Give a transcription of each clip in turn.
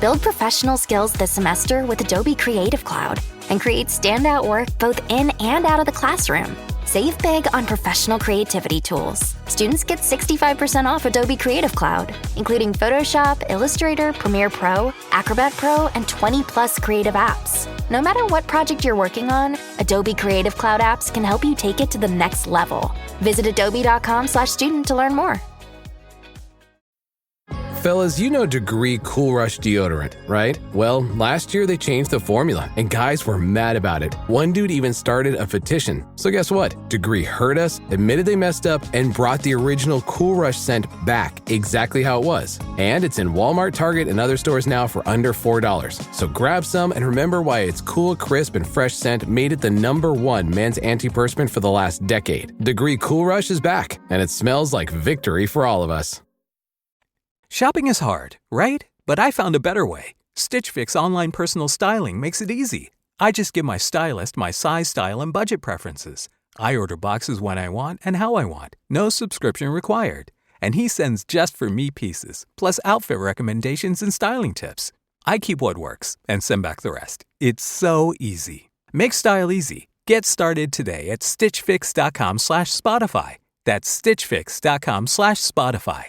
Build professional skills this semester with Adobe Creative Cloud and create standout work both in and out of the classroom. Save big on professional creativity tools. Students get 65% off Adobe Creative Cloud, including Photoshop, Illustrator, Premiere Pro, Acrobat Pro, and 20+ creative apps. No matter what project you're working on, Adobe Creative Cloud apps can help you take it to the next level. Visit adobe.com/student to learn more. Fellas, you know Degree Cool Rush deodorant, right? Well, last year they changed the formula, and guys were mad about it. One dude even started a petition. So guess what? Degree heard us, admitted they messed up, and brought the original Cool Rush scent back exactly how it was. And it's in Walmart, Target, and other stores now for under $4. So grab some and remember why its cool, crisp, and fresh scent made it the #1 men's antiperspirant for the last decade. Degree Cool Rush is back, and it smells like victory for all of us. Shopping is hard, right? But I found a better way. Stitch Fix online personal styling makes it easy. I just give my stylist my size, style, and budget preferences. I order boxes when I want and how I want. No subscription required. And he sends just for me pieces, plus outfit recommendations and styling tips. I keep what works and send back the rest. It's so easy. Make style easy. Get started today at stitchfix.com/Spotify. That's stitchfix.com/Spotify.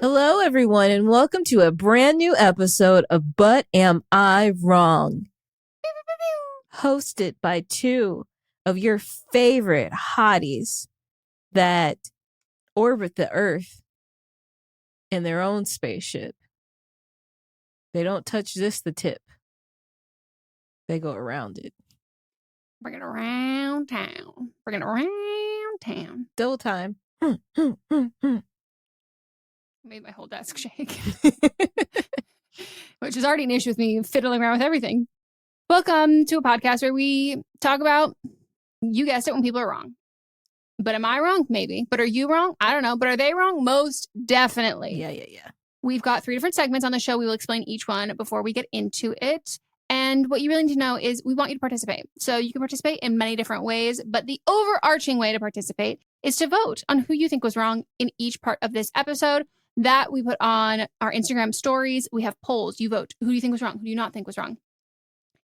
Hello, everyone, and welcome to a brand new episode of But Am I Wrong? Hosted by two of your favorite hotties that orbit the Earth in their own spaceship. They don't touch the tip. They go around it. Bring it around town. Bring it around town. Double time. Made my whole desk shake. Which is already an issue with me fiddling around with everything. Welcome to a podcast where we talk about, you guessed it, when people are wrong. But am I wrong? Maybe. But are you wrong? I don't know. But are they wrong? Most definitely. Yeah. We've got 3 different segments on the show. We will explain each one before we get into it. And what you really need to know is we want you to participate. So you can participate in many different ways, but the overarching way to participate is to vote on who you think was wrong in each part of this episode. That we put on our Instagram stories. We have polls. You vote. Who do you think was wrong? Who do you not think was wrong?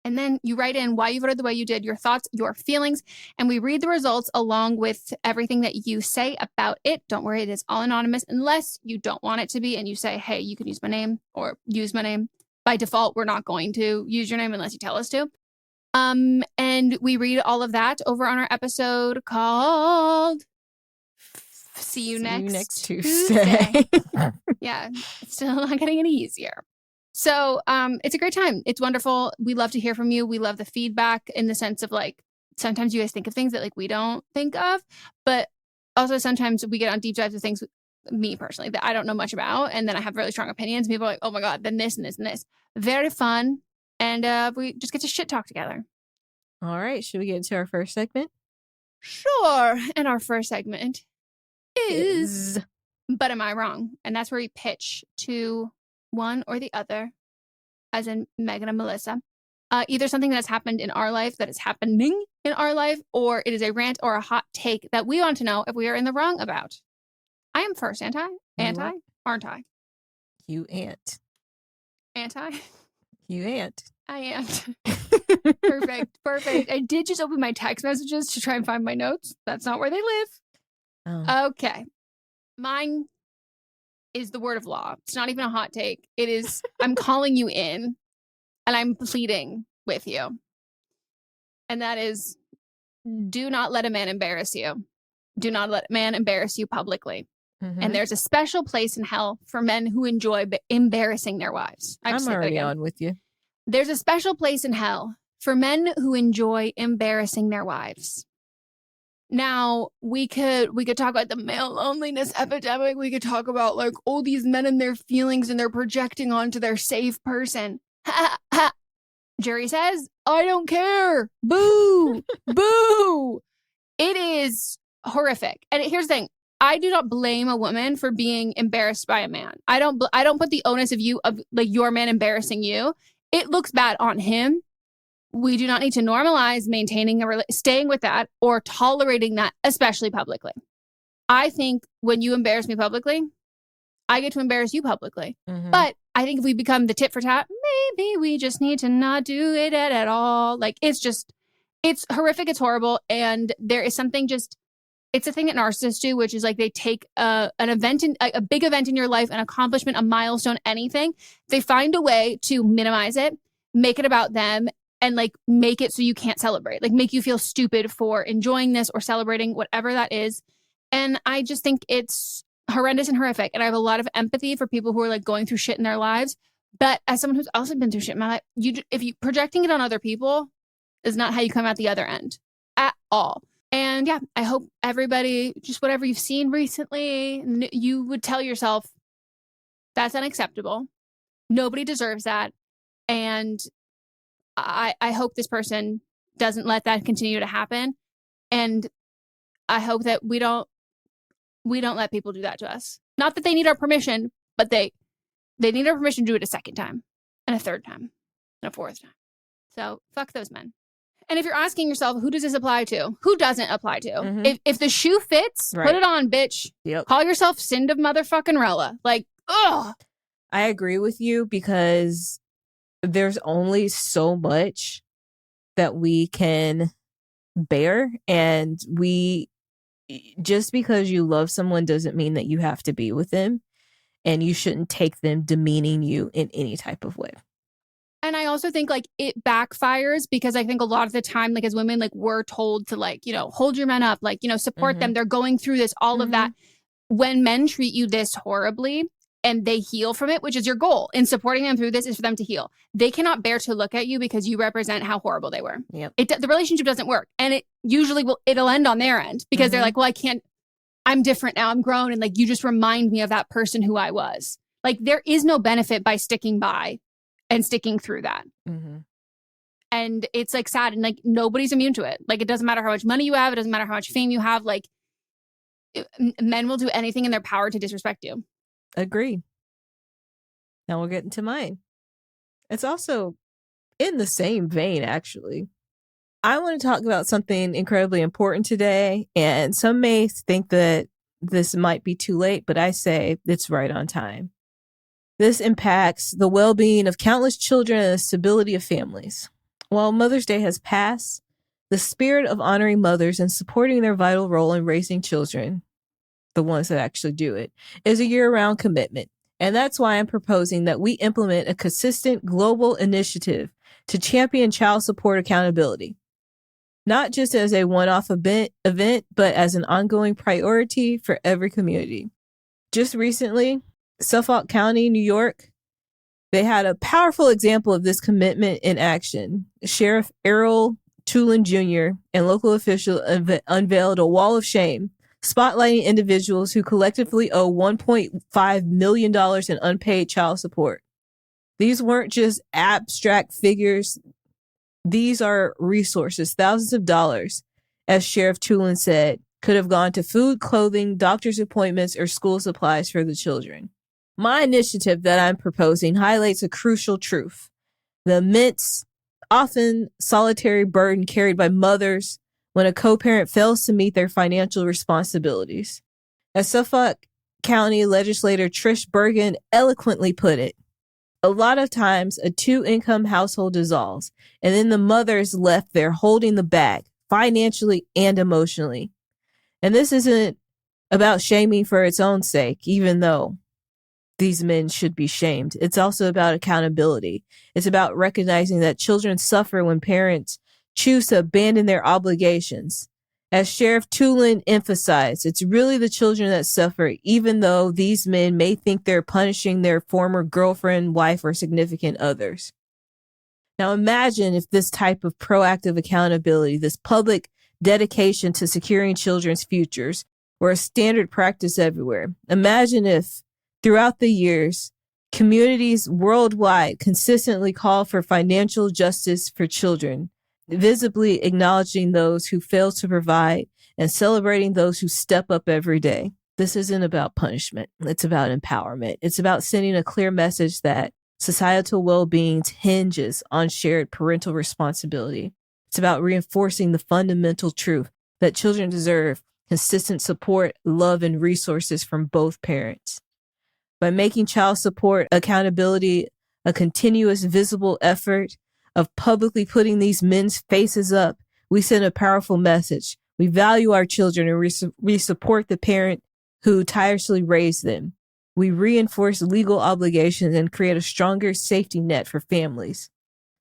And then you write in why you voted the way you did, your thoughts, your feelings, and we read the results along with everything that you say about it. Don't worry, it is all anonymous unless you don't want it to be and you say, hey, you can use my name or use my name. By default, we're not going to use your name unless you tell us to. And we read all of that over on our episode called See You Next Tuesday. Yeah, it's still not getting any easier. So it's a great time. It's wonderful. We love to hear from you. We love the feedback in the sense of like, sometimes you guys think of things that like we don't think of, but also sometimes we get on deep dives of things, me personally, that I don't know much about. And then I have really strong opinions. People are like, oh my God, then this and this and this. Very fun. And we just get to shit talk together. All right. Should we get into our first segment? Sure. And our first segment is But Am I Wrong? And that's where we pitch to one or the other, as in Meghan and Melisa. Either something that's happened in our life that is happening in our life, or it is a rant or a hot take that we want to know if we are in the wrong about. I am first, aren't I? You ain't. Anti? You ain't. I am. Perfect. I did just open my text messages to try and find my notes. That's not where they live. Oh. Okay. Mine is the word of law. It's not even a hot take. It is, I'm calling you in and I'm pleading with you. And that is, do not let a man embarrass you. Do not let a man embarrass you publicly. Mm-hmm. And there's a special place in hell for men who enjoy embarrassing their wives. I'm already on with you. There's a special place in hell for men who enjoy embarrassing their wives. Now, we could talk about the male loneliness epidemic. We could talk about like, oh, these men and their feelings and they're projecting onto their safe person. Ha ha. Jury says, I don't care. Boo. Boo. It is horrific. And here's the thing. I do not blame a woman for being embarrassed by a man. I don't put the onus of your man embarrassing you. It looks bad on him. We do not need to normalize maintaining staying with that or tolerating that, especially publicly. I think when you embarrass me publicly, I get to embarrass you publicly. Mm-hmm. But I think if we become the tit for tat, maybe we just need to not do it at all. Like, it's horrific. It's horrible. And there is something it's a thing that narcissists do, which is like they take an event, a big event in your life, an accomplishment, a milestone, anything. They find a way to minimize it, make it about them, and like make it so you can't celebrate, like make you feel stupid for enjoying this or celebrating whatever that is. And I just think it's horrendous and horrific. And I have a lot of empathy for people who are like going through shit in their lives. But as someone who's also been through shit in my life, if you projecting it on other people is not how you come out the other end at all. And yeah, I hope everybody, just whatever you've seen recently, you would tell yourself that's unacceptable. Nobody deserves that. And I hope this person doesn't let that continue to happen. And I hope that we don't let people do that to us. Not that they need our permission, but they need our permission to do it a second time and a third time and a fourth time. So fuck those men. And if you're asking yourself, who does this apply to? Who doesn't apply to? Mm-hmm. If the shoe fits, right, put it on, bitch. Yep. Call yourself Sind of motherfucking Rella. Like, ugh. I agree with you because there's only so much that we can bear. And just because you love someone doesn't mean that you have to be with them. And you shouldn't take them demeaning you in any type of way. And I also think like it backfires because I think a lot of the time, like as women, like we're told to like, hold your men up, like, support them. They're going through this, all of that. When men treat you this horribly and they heal from it, which is your goal in supporting them through this is for them to heal. They cannot bear to look at you because you represent how horrible they were. Yep. The relationship doesn't work. And it usually it'll end on their end because they're like, well, I'm different now. I'm grown. And like, you just remind me of that person who I was. Like, there is no benefit by sticking by and sticking through that. Mm-hmm. And it's like sad. And like, nobody's immune to it. Like, it doesn't matter how much money you have. It doesn't matter how much fame you have. Like, men will do anything in their power to disrespect you. Agree. Now we'll get into mine. It's also in the same vein, actually. I want to talk about something incredibly important today. And some may think that this might be too late, but I say it's right on time. This impacts the well-being of countless children and the stability of families. While Mother's Day has passed, the spirit of honoring mothers and supporting their vital role in raising children, the ones that actually do it, is a year-round commitment. And that's why I'm proposing that we implement a consistent global initiative to champion child support accountability. Not just as a one-off event, but as an ongoing priority for every community. Just recently, Suffolk County, New York, they had a powerful example of this commitment in action. Sheriff Errol Tulin Jr. and local officials unveiled a wall of shame, spotlighting individuals who collectively owe $1.5 million in unpaid child support. These weren't just abstract figures. These are resources, thousands of dollars, as Sheriff Tulin said, could have gone to food, clothing, doctor's appointments, or school supplies for the children. My initiative that I'm proposing highlights a crucial truth: the immense, often solitary burden carried by mothers when a co-parent fails to meet their financial responsibilities. As Suffolk County legislator Trish Bergen eloquently put it, a lot of times a two-income household dissolves, and then the mother is left there holding the bag, financially and emotionally. And this isn't about shaming for its own sake, even though these men should be shamed. It's also about accountability. It's about recognizing that children suffer when parents choose to abandon their obligations. As Sheriff Tulin emphasized, it's really the children that suffer, even though these men may think they're punishing their former girlfriend, wife, or significant others. Now imagine if this type of proactive accountability, this public dedication to securing children's futures, were a standard practice everywhere. Imagine if, throughout the years, communities worldwide consistently call for financial justice for children, visibly acknowledging those who fail to provide and celebrating those who step up every day. This isn't about punishment. It's about empowerment. It's about sending a clear message that societal well-being hinges on shared parental responsibility. It's about reinforcing the fundamental truth that children deserve consistent support, love, and resources from both parents. By making child support accountability a continuous, visible effort of publicly putting these men's faces up, we send a powerful message. We value our children and we support the parent who tirelessly raised them. We reinforce legal obligations and create a stronger safety net for families.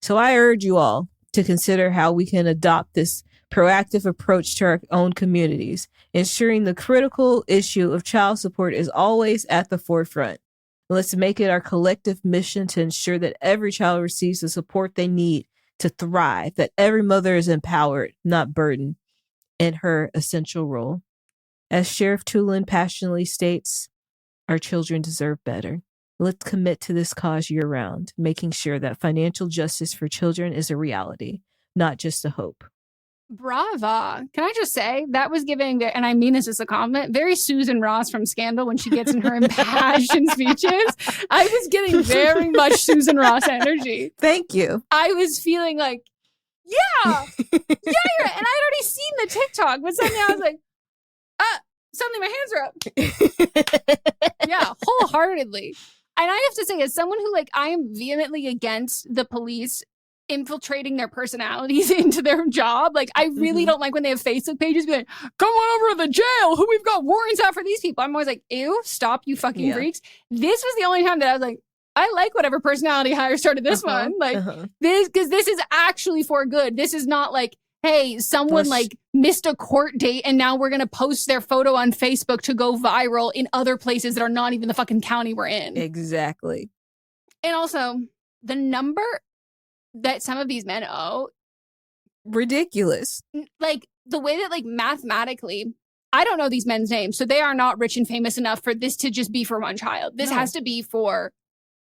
So I urge you all to consider how we can adopt this proactive approach to our own communities, ensuring the critical issue of child support is always at the forefront. Let's make it our collective mission to ensure that every child receives the support they need to thrive, that every mother is empowered, not burdened, in her essential role. As Sheriff Tulin passionately states, our children deserve better. Let's commit to this cause year-round, making sure that financial justice for children is a reality, not just a hope. Brava. Can I just say, that was giving, and I mean this as a compliment, very Susan Ross from Scandal when she gets in her impassioned speeches. I was getting very much Susan Ross energy. Thank you. I was feeling like, yeah, you're right. And I'd already seen the TikTok, but suddenly I was like, suddenly my hands are up. Yeah, wholeheartedly. And I have to say, as someone who, I am vehemently against the police infiltrating their personalities into their job. I really don't like when they have Facebook pages be like, come on over to the jail, who we've got warrants out for these people. I'm always like, ew, stop, you fucking freaks. This was the only time that I was like, I like whatever personality hire started this one. This, because this is actually for good. This is not like, hey, someone missed a court date and now we're going to post their photo on Facebook to go viral in other places that are not even the fucking county we're in. Exactly. And also, the number that some of these men owe, ridiculous. The way that mathematically, I don't know these men's names, so they are not rich and famous enough for this to just be for one child. This has to be for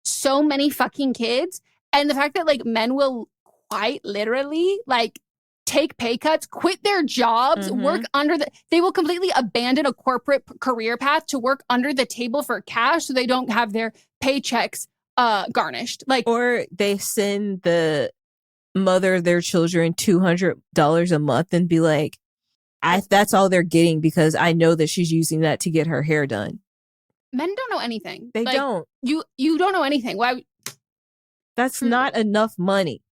so many fucking kids. And the fact that men will quite literally take pay cuts, quit their jobs, work they will completely abandon a corporate career path to work under the table for cash so they don't have their paychecks garnished. Or they send the mother of their children $200 a month and be like, that's all they're getting because I know that she's using that to get her hair done. Men don't know anything. They don't. You don't know anything. Why? That's not enough money.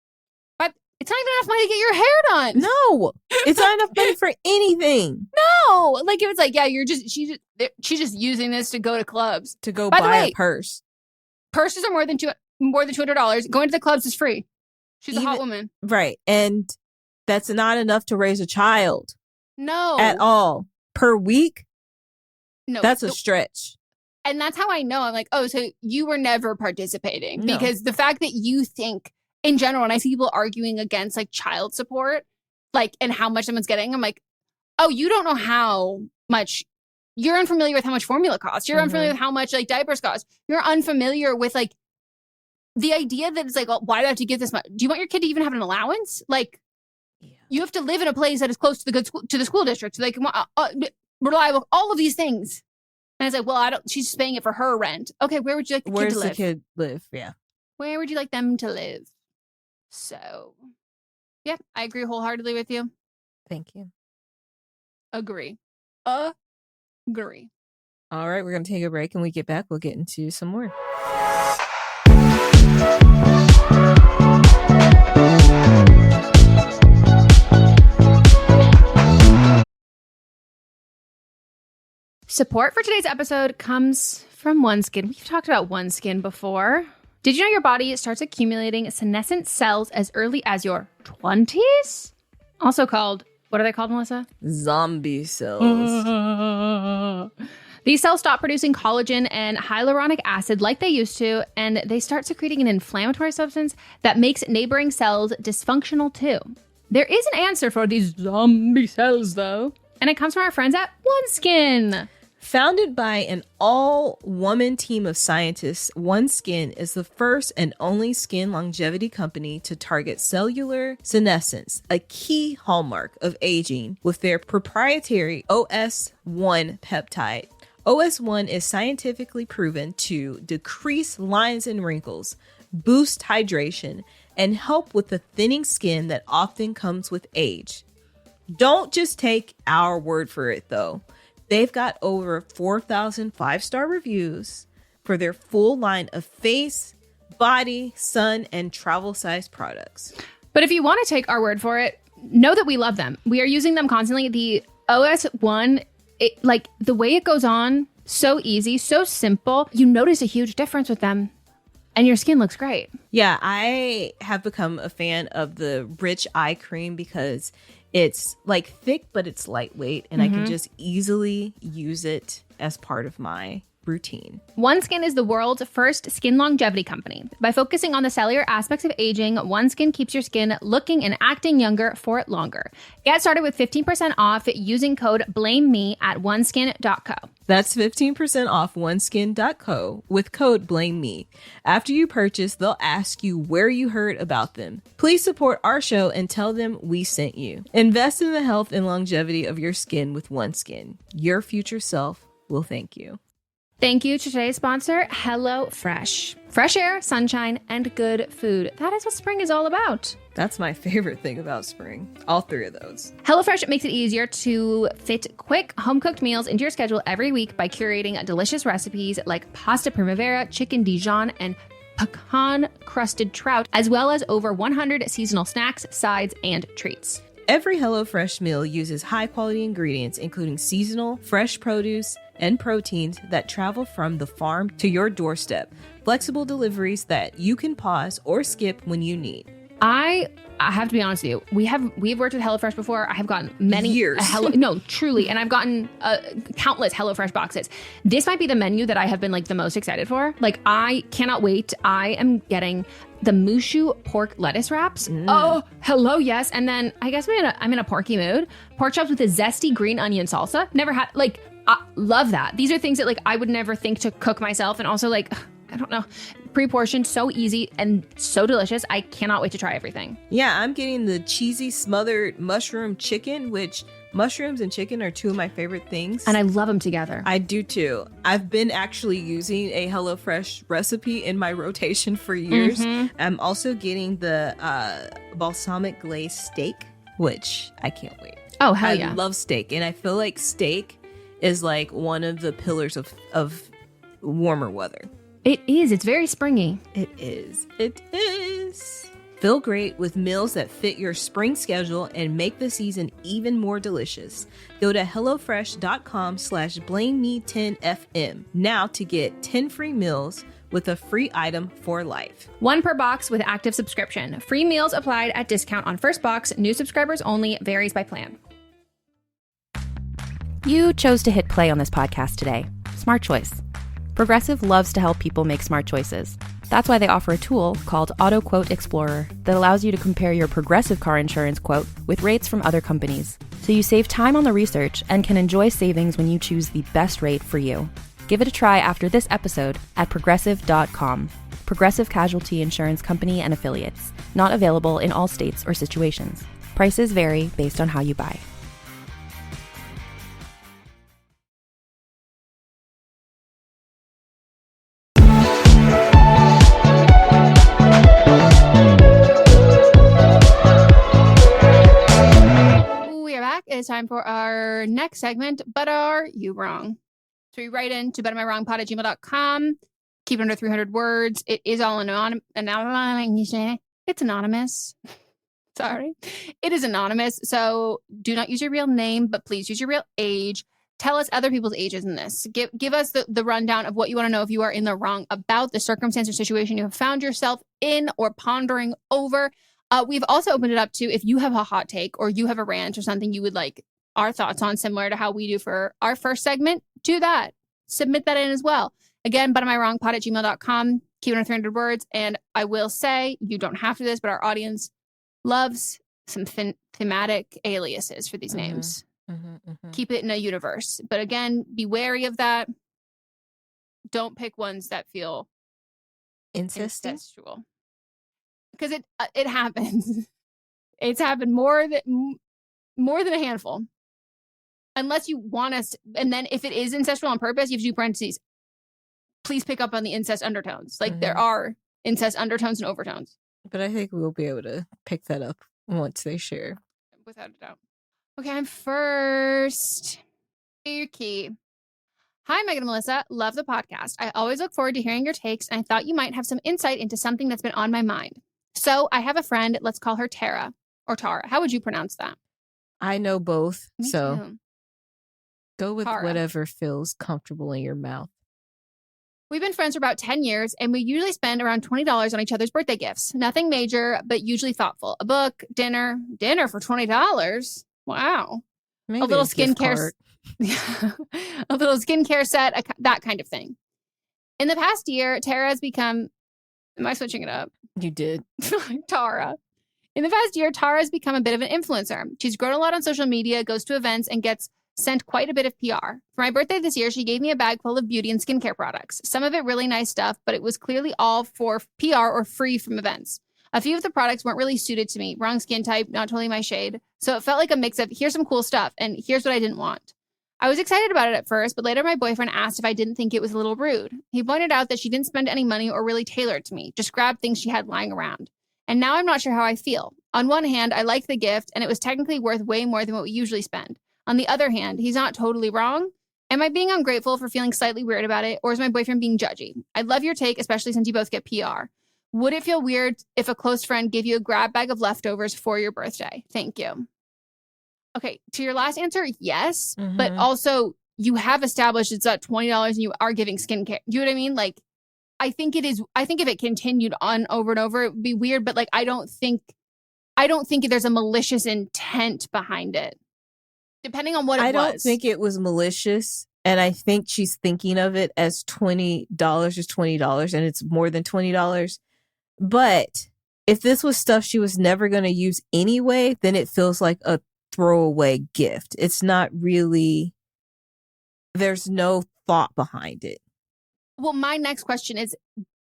But it's not even enough money to get your hair done. No, it's not enough money for anything. No, if it's she's just using this to go to clubs, to go buy a purse. Purses are more than $200. Going to the clubs is free. She's a hot woman. Right. And that's not enough to raise a child. No. At all. Per week? No. That's a stretch. And that's how I know. I'm like, oh, so you were never participating. No. Because the fact that you think, in general, when I see people arguing against child support, and how much someone's getting, I'm like, oh, you don't know how much. You're unfamiliar with how much formula costs. You're unfamiliar with how much diapers cost. You're unfamiliar with the idea that it's why do I have to give this much? Do you want your kid to even have an allowance? You have to live in a place that is close to the school district, so they can reliable, all of these things. And it's well, she's just paying it for her rent. Okay, where would you like the kid to live? Where's the kid live? Yeah. Where would you like them to live? So, yeah, I agree wholeheartedly with you. Thank you. Agree. Agree. All right, we're going to take a break. And when we get back, we'll get into some more. Support for today's episode comes from OneSkin. We've talked about OneSkin before. Did you know your body starts accumulating senescent cells as early as your 20s? Also called, what are they called, Melissa? Zombie cells. These cells stop producing collagen and hyaluronic acid like they used to, and they start secreting an inflammatory substance that makes neighboring cells dysfunctional too. There is an answer for these zombie cells, though, and it comes from our friends at OneSkin. Founded by an all-woman team of scientists, OneSkin is the first and only skin longevity company to target cellular senescence, a key hallmark of aging, with their proprietary OS1 peptide. OS1 is scientifically proven to decrease lines and wrinkles, boost hydration, and help with the thinning skin that often comes with age. Don't just take our word for it, though. They've got over 4,000 5-star reviews for their full line of face, body, sun, and travel-sized products. But if you want to take our word for it, know that we love them. We are using them constantly. The OS1, like the way it goes on, so easy, so simple. You notice a huge difference with them. And your skin looks great. Yeah, I have become a fan of the Rich Eye Cream because it's like thick, but it's lightweight. And I can just easily use it as part of my routine. OneSkin is the world's first skin longevity company. By focusing on the cellular aspects of aging, OneSkin keeps your skin looking and acting younger for longer. Get started with 15% off using code BLAMEME at oneskin.co. That's 15% off oneskin.co with code BLAMEME. After you purchase, they'll ask you where you heard about them. Please support our show and tell them we sent you. Invest in the health and longevity of your skin with OneSkin. Your future self will thank you. Thank you to today's sponsor, HelloFresh. Fresh air, sunshine, and good food. That is what spring is all about. That's my favorite thing about spring. All three of those. HelloFresh makes it easier to fit quick, home-cooked meals into your schedule every week by curating delicious recipes like pasta primavera, chicken Dijon, and pecan-crusted trout, as well as over 100 seasonal snacks, sides, and treats. Every HelloFresh meal uses high-quality ingredients, including seasonal, fresh produce, and proteins that travel from the farm to your doorstep. Flexible deliveries that you can pause or skip when you need. I have to be honest with you. We've worked with HelloFresh before. I have gotten many years. No, truly, and I've gotten countless HelloFresh boxes. This might be the menu that I have been like the most excited for. Like I cannot wait. I am getting the Mushu pork lettuce wraps. Oh, hello, yes. And then I guess I'm in a porky mood. Pork chops with a zesty green onion salsa. Never had I love that. These are things that like I would never think to cook myself, and also like I don't know, pre-portioned, so easy and so delicious. I cannot wait to try everything. Yeah, I'm getting the cheesy smothered mushroom chicken, which mushrooms and chicken are two of my favorite things. And I love them together. I do too. I've been actually using a HelloFresh recipe in my rotation for years. I'm also getting the balsamic glazed steak, which I can't wait. Oh, hell yeah. I love steak, and I feel like steak is like one of the pillars of warmer weather. It is. It's very springy. It is. It is. Feel great with meals that fit your spring schedule and make the season even more delicious. Go to HelloFresh.com/BlameMe10FM now to get 10 free meals with a free item for life. 1 per box with active subscription. Free meals applied at discount on first box. New subscribers only. Varies by plan. You chose to hit play on this podcast today. Smart choice. Progressive loves to help people make smart choices. That's why they offer a tool called Auto Quote Explorer that allows you to compare your Progressive car insurance quote with rates from other companies. So you save time on the research and can enjoy savings when you choose the best rate for you. Give it a try after this episode at progressive.com. Progressive Casualty Insurance Company and Affiliates. Not available in all states or situations. Prices vary based on how you buy. It's time for our next segment, But Are You Wrong? So you write in to butamiwrongpod@gmail.com. Keep it under 300 words. It is all anonymous. It's anonymous. Sorry. It is anonymous. So do not use your real name, but please use your real age. Tell us other people's ages in this. Give us the rundown of what you want to know if you are in the wrong about the circumstance or situation you have found yourself in or pondering over. We've also opened it up to if you have a hot take or you have a rant or something you would like our thoughts on, similar to how we do for our first segment. Do that. Submit that in as well. Again, butamiwrongpod@gmail.com. Keep it under 300 words. And I will say, you don't have to do this, but our audience loves some thematic aliases for these names. Keep it in a universe. But again, be wary of that. Don't pick ones that feel incestual. Because it happens. It's happened more than a handful. unless you want us, and then if it is incestual on purpose, you have to do parentheses. Please pick up on the incest undertones. Like there are incest undertones and overtones. But I think we'll be able to pick that up once they share. Without a doubt. Okay, I'm first. Your key. Hi, Meghan and Melissa. Love the podcast. I always look forward to hearing your takes, and I thought you might have some insight into something that's been on my mind. So I have a friend. Let's call her Tara or Tara. How would you pronounce that? I know both. Me so too. go with Tara. whatever feels comfortable in your mouth. We've been friends for about 10 years, and we usually spend around $20 on each other's birthday gifts. Nothing major, but usually thoughtful. A book, dinner for $20. Wow. Maybe a little gift skincare, card. a little skincare set, that kind of thing. In the past year, Tara has become, am I switching it up? You did. Tara. In the past year, Tara has become a bit of an influencer. She's grown a lot on social media, goes to events, and gets sent quite a bit of PR. For my birthday this year, she gave me a bag full of beauty and skincare products. Some of it really nice stuff, but it was clearly all for PR or free from events. A few of the products weren't really suited to me. Wrong skin type, not totally my shade. So it felt like a mix of here's some cool stuff and here's what I didn't want. I was excited about it at first, but later my boyfriend asked if I didn't think it was a little rude. He pointed out that she didn't spend any money or really tailor it to me, just grabbed things she had lying around. And now I'm not sure how I feel. On one hand, I liked the gift and it was technically worth way more than what we usually spend. On the other hand, he's not totally wrong. Am I being ungrateful for feeling slightly weird about it, or is my boyfriend being judgy? I'd love your take, especially since you both get PR. Would it feel weird if a close friend gave you a grab bag of leftovers for your birthday? Thank you. Okay, to your last answer, yes. But also, you have established it's at $20 and you are giving skincare. Do you know what I mean? Like, I think if it continued on over and over, it would be weird. But like, I don't think there's a malicious intent behind it. Depending on what it was. I don't think it was malicious. And I think she's thinking of it as $20 is $20 and it's more than $20. But if this was stuff she was never going to use anyway, then it feels like a throwaway gift. It's not really, there's no thought behind it. Well, my next question is,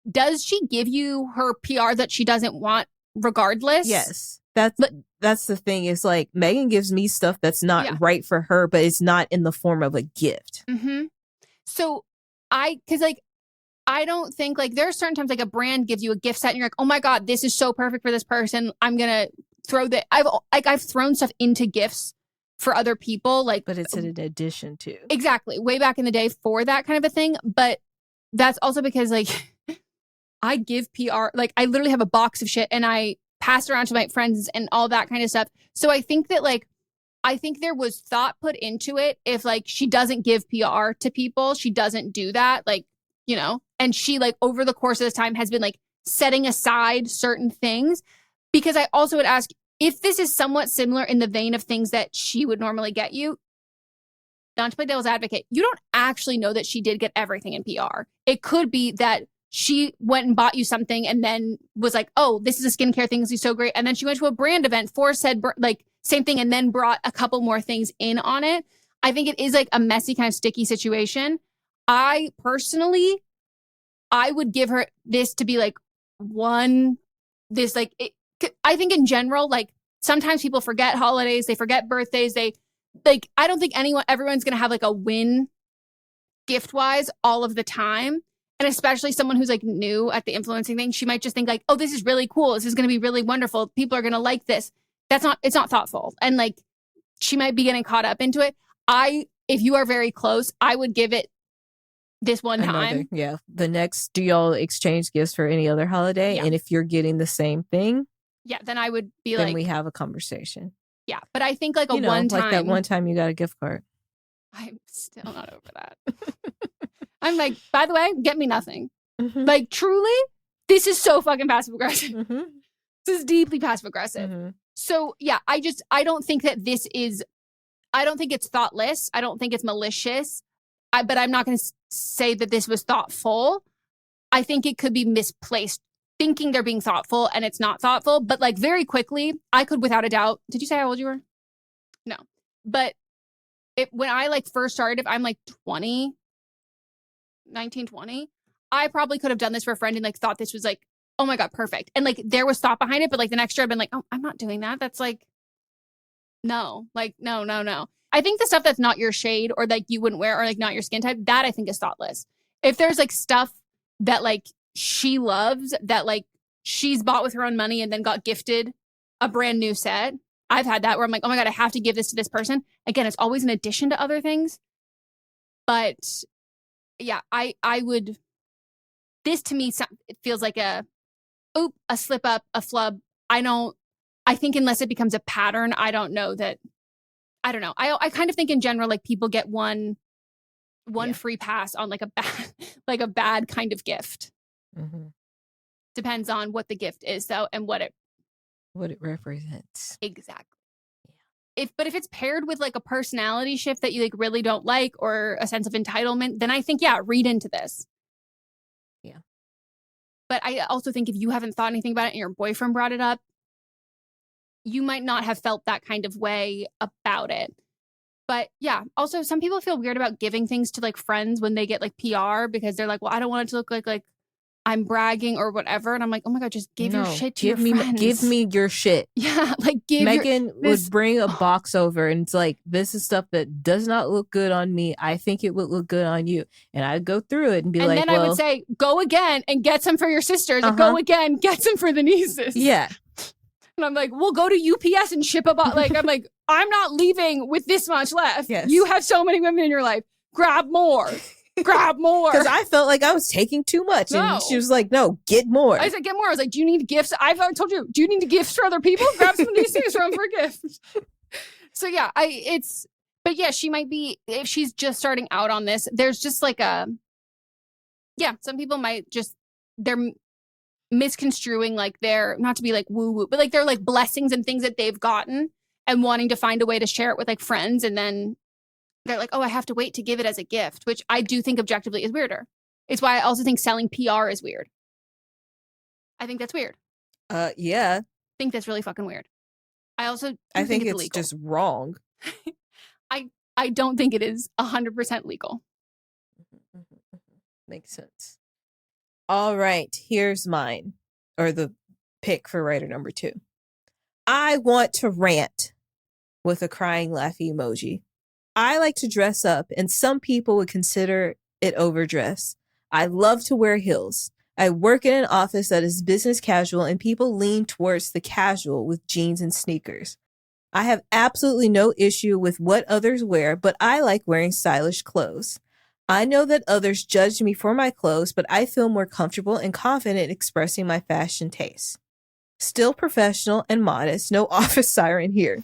does she give you her PR that she doesn't want regardless? Yes. That's the thing. Is like Meghan gives me stuff that's not right for her, but it's not in the form of a gift. So I don't think like there are certain times like a brand gives you a gift set and you're like, oh my God, this is so perfect for this person. I'm going to throw that. I've thrown stuff into gifts for other people. Like, but it's an addition to. Exactly. Way back in the day for that kind of a thing. But that's also because like I give PR, like I literally have a box of shit and I pass it around to my friends and all that kind of stuff. So I think that like, I think there was thought put into it. If like she doesn't give PR to people, she doesn't do that. Like, you know, and she like over the course of this time has been like setting aside certain things, because I also would ask if this is somewhat similar in the vein of things that she would normally get you. Not to play devil's advocate, you don't actually know that she did get everything in PR. It could be that she went and bought you something and then was like, oh, this is a skincare thing. This is so great. And then she went to a brand event for said, like same thing, and then brought a couple more things in on it. I think it is like a messy kind of sticky situation. I personally, I would give her this to be like I think in general, like sometimes people forget holidays, they forget birthdays. I don't think everyone's going to have like a win gift wise all of the time. And especially someone who's like new at the influencing thing, she might just think like, oh, this is really cool. This is going to be really wonderful. People are going to like this. It's not thoughtful. And like, she might be getting caught up into it. If you are very close, I would give it this one time. Yeah. The next, do y'all exchange gifts for any other holiday? Yeah. And if you're getting the same thing, then I would be then we have a conversation. Yeah. But I think like one time. Like that one time you got a gift card. I'm still not over that. I'm like, by the way, get me nothing. Like, truly, this is so fucking passive aggressive. This is deeply passive aggressive. So, yeah, I don't think that I don't think it's thoughtless. I don't think it's malicious. But I'm not going to say that this was thoughtful. I think it could be misplaced, thinking they're being thoughtful and it's not thoughtful. But like very quickly, I could without a doubt. Did you say how old you were? No. But when I like first started, if I'm like 19, 20, I probably could have done this for a friend and like thought this was like, oh my God, perfect. And like there was thought behind it. But like the next year I've been like, oh, I'm not doing that. That's like, no, like, no. I think the stuff that's not your shade or like you wouldn't wear or like not your skin type, that I think is thoughtless. If there's like stuff that like she loves that like she's bought with her own money and then got gifted a brand new set. I've had that where I'm like, oh my God, I have to give this to this person. Again, it's always in addition to other things. But yeah, I would, this to me, it feels like a slip up, a flub. I think unless it becomes a pattern, I don't know. I kind of think in general, like people get one free pass on like a bad kind of gift. Mm-hmm. Depends on what the gift is though and what it represents. Exactly. Yeah. If it's paired with like a personality shift that you like really don't like or a sense of entitlement, then I think, yeah, read into this. Yeah. But I also think if you haven't thought anything about it and your boyfriend brought it up, you might not have felt that kind of way about it. But yeah, also some people feel weird about giving things to like friends when they get like PR because they're like, well, I don't want it to look like I'm bragging or whatever. And I'm like, oh my God, just give your shit to your friends. Give me your shit. Yeah, like Meghan would bring a box over and it's like, this is stuff that does not look good on me. I think it would look good on you. And I'd go through it and be like, and then I would say, go again and get some for your sisters. And go again, get some for the nieces. Yeah. And I'm like, we'll go to UPS and ship a box. Like, I'm like, I'm not leaving with this much left. Yes. You have so many women in your life. Grab more. Grab more. Because I felt like I was taking too much. No. And she was like, no, get more. I said, get more. I was like, do you need gifts? I've told you, do you need gifts for other people? Grab some of these things from for gifts. So yeah, but yeah, she might be, if she's just starting out on this, there's just like some people might just, they're misconstruing like their, not to be like woo woo, but like they're like blessings and things that they've gotten and wanting to find a way to share it with like friends. And then they're like, oh, I have to wait to give it as a gift, which I do think objectively is weirder. It's why I also think selling PR is weird. I think that's weird. Yeah. I think that's really fucking weird. I think it's illegal. Just wrong. I don't think it is 100% legal. Makes sense. All right, here's mine, or the pick for writer number 2. I want to rant with a crying laughy emoji. I like to dress up, and some people would consider it overdress. I love to wear heels. I work in an office that is business casual, and people lean towards the casual with jeans and sneakers. I have absolutely no issue with what others wear, but I like wearing stylish clothes. I know that others judge me for my clothes, but I feel more comfortable and confident expressing my fashion tastes. Still professional and modest, no office siren here.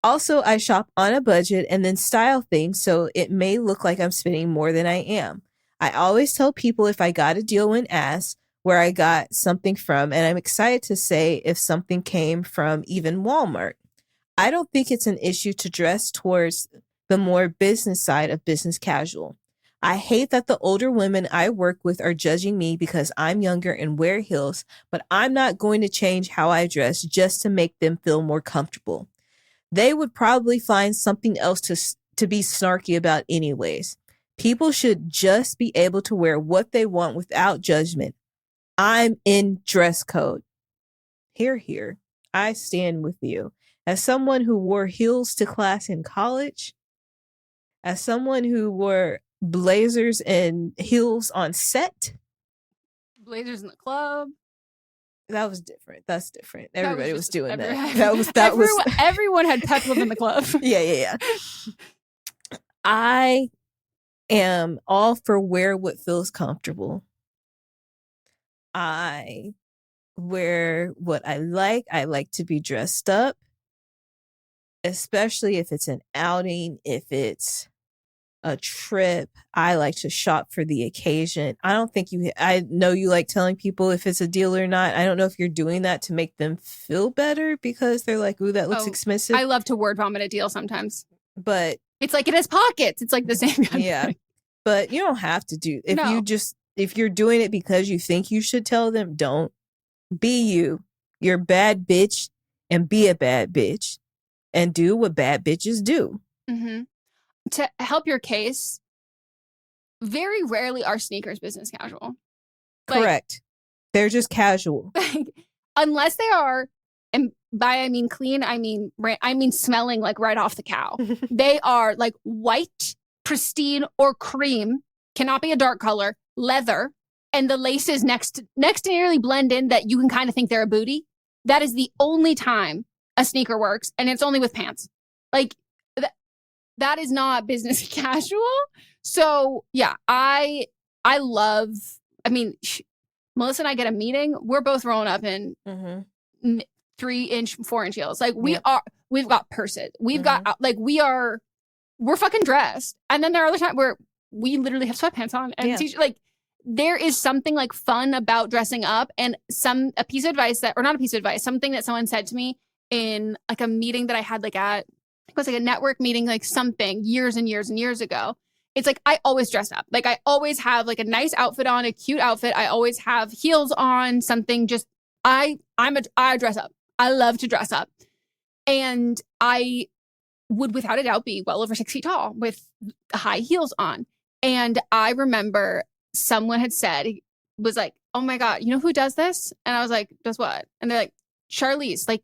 Also, I shop on a budget and then style things so it may look like I'm spending more than I am. I always tell people if I got a deal when asked where I got something from, and I'm excited to say if something came from even Walmart. I don't think it's an issue to dress towards the more business side of business casual. I hate that the older women I work with are judging me because I'm younger and wear heels, but I'm not going to change how I dress just to make them feel more comfortable. They would probably find something else to be snarky about anyways. People should just be able to wear what they want without judgment. I'm in dress code. Hear, hear. I stand with you. As someone who wore heels to class in college, as someone who wore blazers and heels on set. Blazers in the club. That was different. That's different. Everybody was doing that. Everyone had peplum in the club. Yeah. I am all for wear what feels comfortable. I wear what I like. I like to be dressed up, especially if it's an outing, if it's a trip. I like to shop for the occasion. I know you like telling people if it's a deal or not. I don't know if you're doing that to make them feel better because they're like, ooh, that looks expensive. I love to word vomit a deal sometimes. But it's like it has pockets. It's like the same kind of thing. But you don't have to do if you're doing it because you think you should tell them, don't. Be you. You're a bad bitch and be a bad bitch and do what bad bitches do. Mm-hmm. To help your case, very rarely are sneakers business casual. Correct. They're just casual. Unless they are I mean clean, I mean smelling like right off the cow. They are like white, pristine, or cream. Cannot be a dark color. Leather. And the laces next to nearly blend in that you can kind of think they're a booty. That is the only time a sneaker works, and it's only with pants. Like, that is not business casual. So, yeah, I love, I mean, Melissa and I get a meeting, we're both rolling up in 3-inch, 4-inch heels. Like, we've got purses. We've got, like, we're fucking dressed. And then there are other times where we literally have sweatpants on and t-shirts. Like, there is something like fun about dressing up, and something that someone said to me in like a meeting that I had like it was like a network meeting, like something years and years and years ago. It's like, I always dress up. Like, I always have like a nice outfit on, a cute outfit. I always have heels on, something just, I dress up. I love to dress up. And I would without a doubt be well over 6 feet tall with high heels on. And I remember someone had said, was like, oh my God, you know who does this? And I was like, does what? And they're like, Charlize. Like,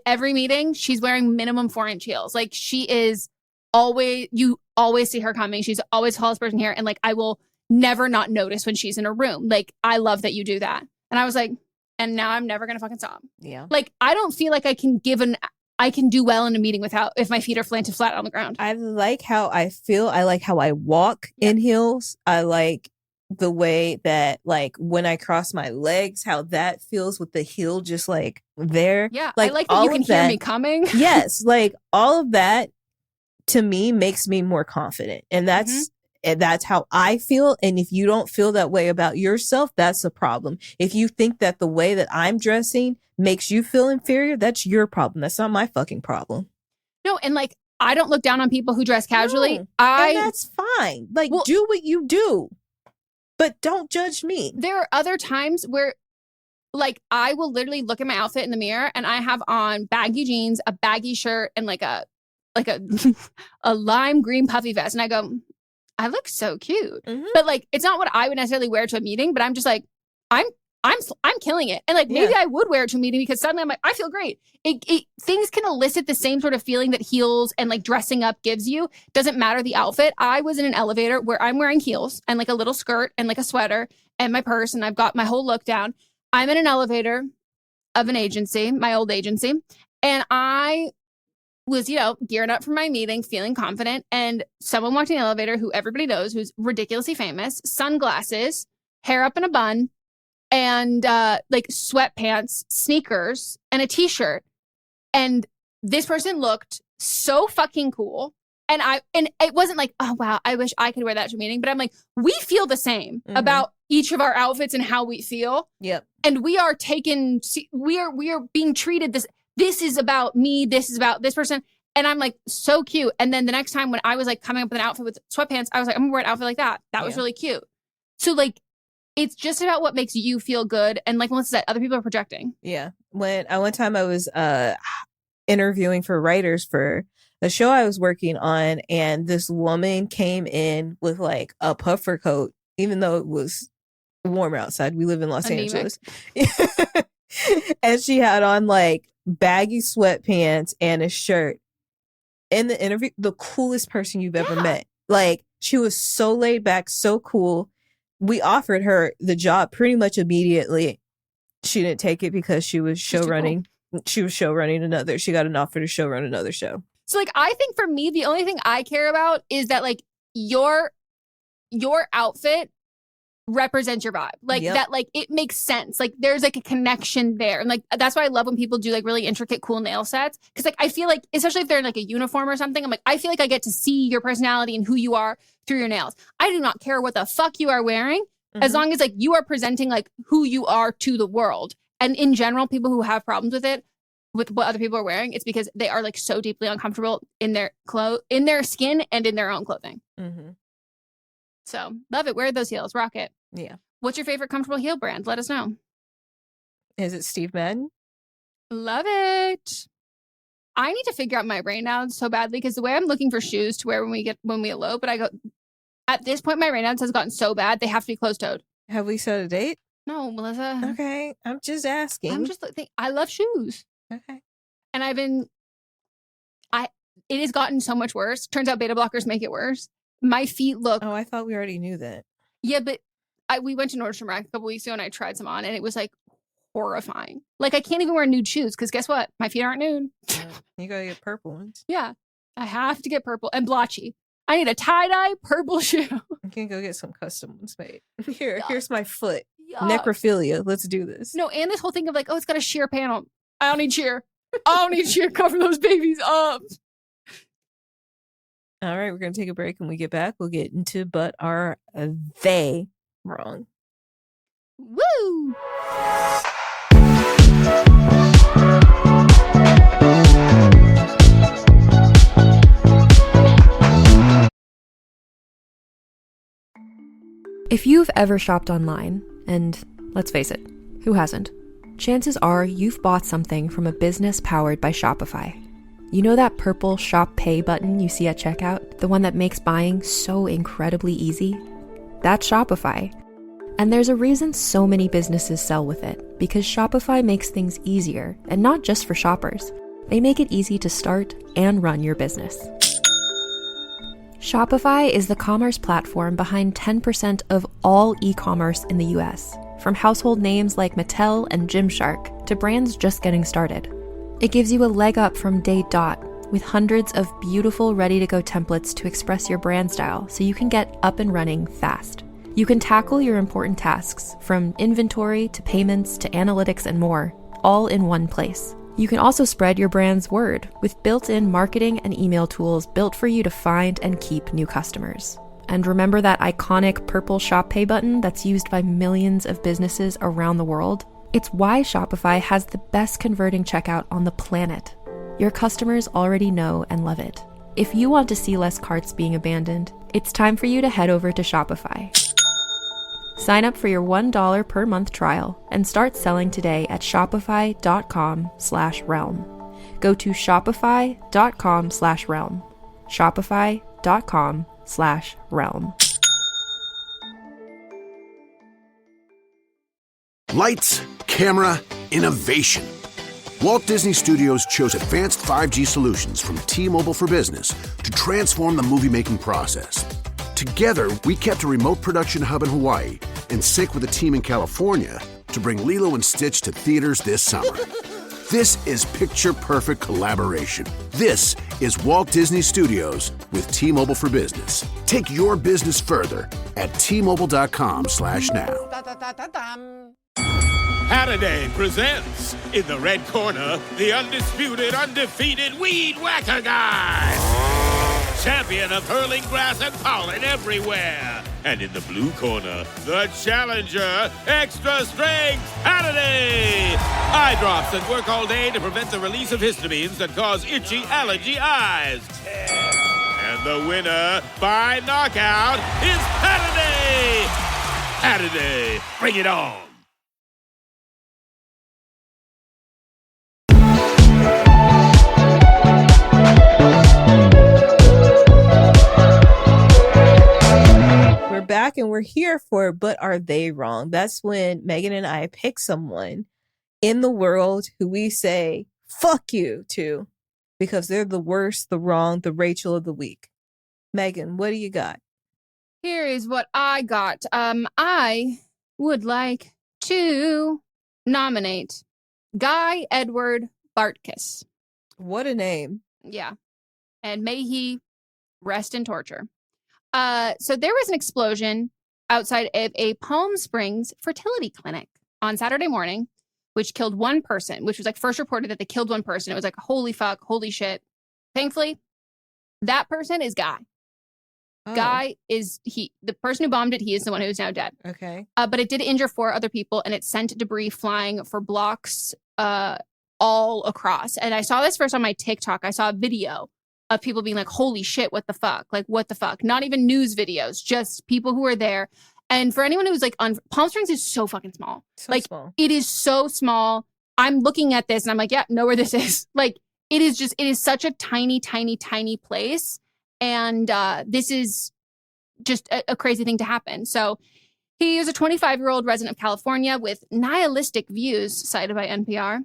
every meeting, she's wearing minimum 4-inch heels. Like, she is you always see her coming. She's always the tallest person here. And like, I will never not notice when she's in a room. Like, I love that you do that. And I was like, and now I'm never going to fucking stop. Yeah. Like, I don't feel like I can do well in a meeting if my feet are planted flat on the ground. I like how I feel. I like how I walk in heels. I like the way that, like, when I cross my legs, how that feels with the heel just like there. Yeah. Like, I like that you can hear me coming. Yes. Like, all of that to me makes me more confident. And that's how I feel. And if you don't feel that way about yourself, that's a problem. If you think that the way that I'm dressing makes you feel inferior, that's your problem. That's not my fucking problem. No, and like, I don't look down on people who dress casually. No, and that's fine. Like, do what you do, but don't judge me. There are other times where, like, I will literally look at my outfit in the mirror and I have on baggy jeans, a baggy shirt, and like a lime green puffy vest. And I go, I look so cute. But like, it's not what I would necessarily wear to a meeting, but I'm just like, I'm killing it. And like, maybe I would wear it to a meeting because suddenly I'm like, I feel great. Things can elicit the same sort of feeling that heels and like dressing up gives you. Doesn't matter the outfit. I was in an elevator where I'm wearing heels and like a little skirt and like a sweater and my purse, and I've got my whole look down. I'm in an elevator of an agency, my old agency. And I was, gearing up for my meeting, feeling confident. And someone walked in the elevator who everybody knows, who's ridiculously famous, sunglasses, hair up in a bun, and like sweatpants, sneakers, and a t-shirt. And this person looked so fucking cool. And it wasn't like, oh wow, I wish I could wear that to a meeting. But I'm like, we feel the same about each of our outfits and how we feel. Yep. And we are being treated this is about me. This is about this person. And I'm like, so cute. And then the next time when I was like coming up with an outfit with sweatpants, I was like, I'm gonna wear an outfit like that. That was really cute. So like, it's just about what makes you feel good. And like Melissa said, other people are projecting. Yeah. One time I was interviewing for writers for a show I was working on, and this woman came in with like a puffer coat, even though it was warmer outside. We live in Los Angeles. And she had on like baggy sweatpants and a shirt. In the interview, the coolest person you've ever met. Like, she was so laid back, so cool. We offered her the job pretty much immediately. She didn't take it because she was showrunning. Cool. She was showrunning she got an offer to showrun another show. So like, I think for me, the only thing I care about is that like your outfit represents your vibe. Like that, like it makes sense. Like there's like a connection there. And like, that's why I love when people do like really intricate, cool nail sets. Cause like, I feel like, especially if they're in like a uniform or something, I'm like, I feel like I get to see your personality and who you are through your nails. I do not care what the fuck you are wearing, as long as like you are presenting like who you are to the world. And in general, people who have problems with what other people are wearing, it's because they are like so deeply uncomfortable in their in their skin and in their own clothing. So love it. Wear those heels. Rock it. Yeah. What's your favorite comfortable heel brand? Let us know. Is it Steve Madden? Love it. I need to figure out my rain now so badly, because the way I'm looking for shoes to wear when we elope, but I go, at this point, my rain dance has gotten so bad they have to be closed-toed. Have we set a date? No, Melissa. Okay, I'm just asking. I love shoes. Okay. And it has gotten so much worse. Turns out beta blockers make it worse. My feet look. Oh, I thought we already knew that. Yeah, but we went to Nordstrom Rack a couple weeks ago and I tried some on and it was like horrifying. Like I can't even wear nude shoes because guess what? My feet aren't nude. You gotta get purple ones. Yeah, I have to get purple and blotchy. I need a tie-dye purple shoe. I can go get some custom ones made. Yuck. Here's my foot. Yuck. Necrophilia. Let's do this. No, and this whole thing of like, oh, it's got a sheer panel. I don't need sheer. I don't need sheer. Cover those babies up. All right, we're going to take a break. When we get back, we'll get into but are they wrong? Woo! If you've ever shopped online, and let's face it, who hasn't? Chances are you've bought something from a business powered by Shopify. You know that purple Shop Pay button you see at checkout? The one that makes buying so incredibly easy? That's Shopify. And there's a reason so many businesses sell with it, because Shopify makes things easier, and not just for shoppers. They make it easy to start and run your business. Shopify is the commerce platform behind 10% of all e-commerce in the US, from household names like Mattel and Gymshark to brands just getting started. It gives you a leg up from day dot with hundreds of beautiful ready-to-go templates to express your brand style so you can get up and running fast. You can tackle your important tasks, from inventory to payments to analytics and more, all in one place. You can also spread your brand's word with built-in marketing and email tools built for you to find and keep new customers. And remember that iconic purple Shop Pay button that's used by millions of businesses around the world? It's why Shopify has the best converting checkout on the planet. Your customers already know and love it. If you want to see less carts being abandoned, it's time for you to head over to Shopify. Sign up for your $1 per month trial and start selling today at shopify.com/realm. Go to shopify.com/realm. Shopify.com/realm. Lights, camera, innovation. Walt Disney Studios chose advanced 5G solutions from T-Mobile for Business to transform the movie-making process. Together, we kept a remote production hub in Hawaii in sync with a team in California to bring Lilo & Stitch to theaters this summer. This is picture-perfect collaboration. This is Walt Disney Studios with T-Mobile for Business. Take your business further at T-Mobile.com/now. Saturday presents, in the red corner, the undisputed, undefeated Weed Whacker Guy. Champion of hurling grass and pollen everywhere. And in the blue corner, the challenger, extra strength Saturday. Eye drops that work all day to prevent the release of histamines that cause itchy allergy eyes. And the winner by knockout is Saturday. Saturday, bring it on. We're back and we're here for But Are They Wrong? That's when Meghan and I pick someone in the world who we say, fuck you to, because they're the worst, the wrong, the Rachel of the week. Meghan, what do you got? Here is what I got. I would like to nominate Guy Edward Barkus. What a name. Yeah. And may he rest in torture. So there was an explosion outside of a Palm Springs fertility clinic on Saturday morning, which killed one person, which was like first reported that they killed one person. It was like, holy fuck, holy shit. Thankfully, that person is Guy. Oh. Guy is the person who bombed it. He is the one who is now dead. Okay. But it did injure 4 other people, and it sent debris flying for blocks all across. And I saw this first on my TikTok. I saw a video of people being like, holy shit, what the fuck? Like, what the fuck? Not even news videos, just people who are there. And for anyone who's like on Palm Springs is so fucking small. So like small. It is so small. I'm looking at this and I'm like, yeah, know where this is. Like it is such a tiny, tiny, tiny place. And this is just a crazy thing to happen. So he is a 25-year-old resident of California with nihilistic views, cited by NPR.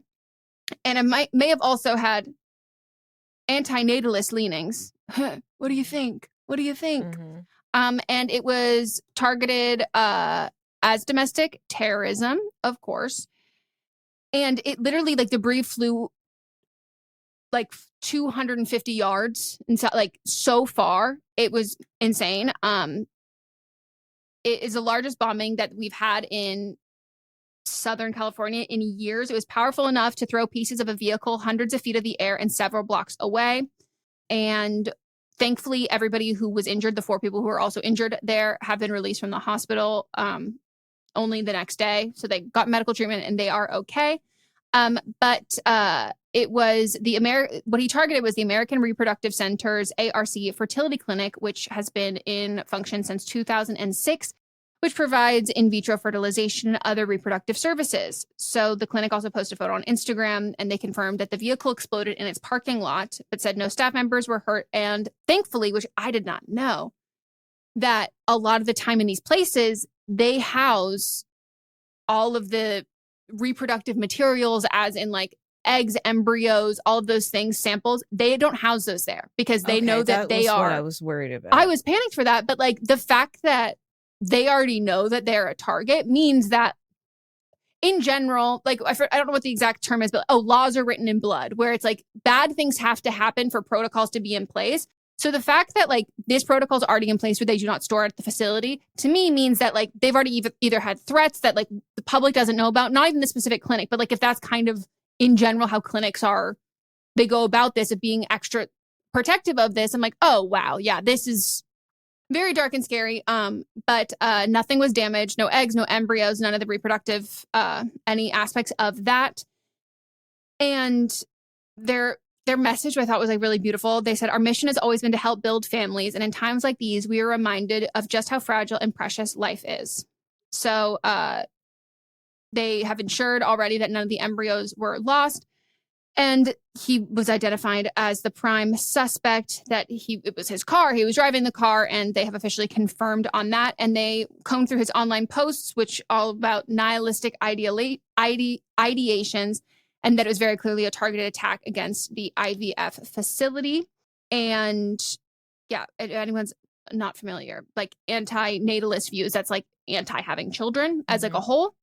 And it may have also had antinatalist leanings. What do you think? What do you think? And it was targeted as domestic terrorism, of course. And it literally, like, debris flew like 250 yards and so, like, so far. It was insane. It is the largest bombing that we've had in Southern California in years. It was powerful enough to throw pieces of a vehicle hundreds of feet of the air and several blocks away. And thankfully, everybody who was injured, the 4 people who were also injured there, have been released from the hospital only the next day. So they got medical treatment and they are okay. But it was what he targeted was the American Reproductive Center's ARC fertility clinic, which has been in function since 2006, which provides in vitro fertilization and other reproductive services. So the clinic also posted a photo on Instagram, and they confirmed that the vehicle exploded in its parking lot, but said no staff members were hurt. And thankfully, which I did not know, that a lot of the time in these places, they house all of the reproductive materials, as in like eggs, embryos, all of those things, samples. They don't house those there because they know that they are. What I was worried about. I was panicked for that, but like the fact that they already know that they're a target means that in general, like I don't know what the exact term is, but laws are written in blood, where it's like bad things have to happen for protocols to be in place. So the fact that like this protocol is already in place where they do not store at the facility, to me means that like they've already either had threats that like the public doesn't know about, not even the specific clinic, but like if that's kind of in general how clinics are, they go about this of being extra protective of this. I'm like, oh wow, yeah, this is very dark and scary. But nothing was damaged, no eggs, no embryos, none of the reproductive, any aspects of that. And their message, I thought was like really beautiful. They said, our mission has always been to help build families. And in times like these, we are reminded of just how fragile and precious life is. So they have ensured already that none of the embryos were lost. And he was identified as the prime suspect, that it was his car. He was driving the car, and they have officially confirmed on that. And they combed through his online posts, which all about nihilistic ideations, and that it was very clearly a targeted attack against the IVF facility. And yeah, if anyone's not familiar, like anti-natalist views, that's like anti-having children as like a whole.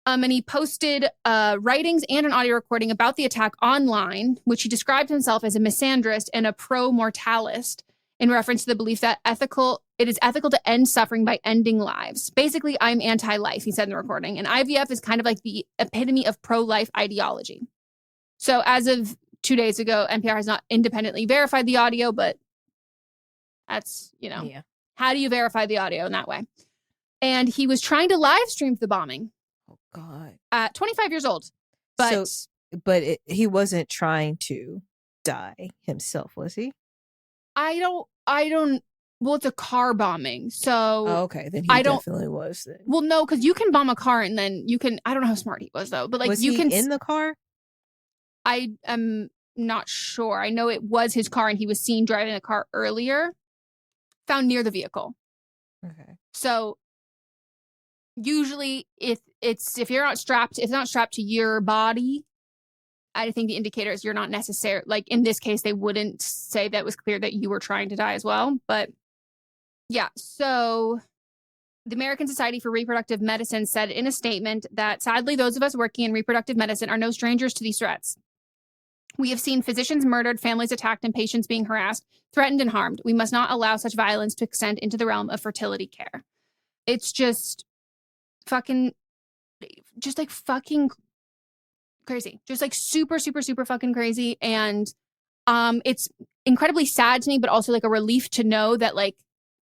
And he posted writings and an audio recording about the attack online, which he described himself as a misandrist and a pro-mortalist, in reference to the belief that it is ethical to end suffering by ending lives. Basically, I'm anti-life, he said in the recording. And IVF is kind of like the epitome of pro-life ideology. So as of 2 days ago, NPR has not independently verified the audio, but that's, how do you verify the audio in that way? And he was trying to live stream the bombing. God. At 25 years old. But he wasn't trying to die himself, was he? I don't well, it's a car bombing. So okay, then he definitely was then. Well, no, because you can bomb a car and then you can, I don't know how smart he was though, but like was you he can in the car? I am not sure. I know it was his car and he was seen driving the car earlier, found near the vehicle. Okay. So usually if it's not strapped to your body, I think the indicator is you're not necessarily, like in this case, they wouldn't say that it was clear that you were trying to die as well. But yeah, so the American Society for Reproductive Medicine said in a statement that sadly, those of us working in reproductive medicine are no strangers to these threats. We have seen physicians murdered, families attacked, and patients being harassed, threatened, and harmed. We must not allow such violence to extend into the realm of fertility care. It's just fucking crazy. Just like super, super, super fucking crazy. And it's incredibly sad to me, but also like a relief to know that like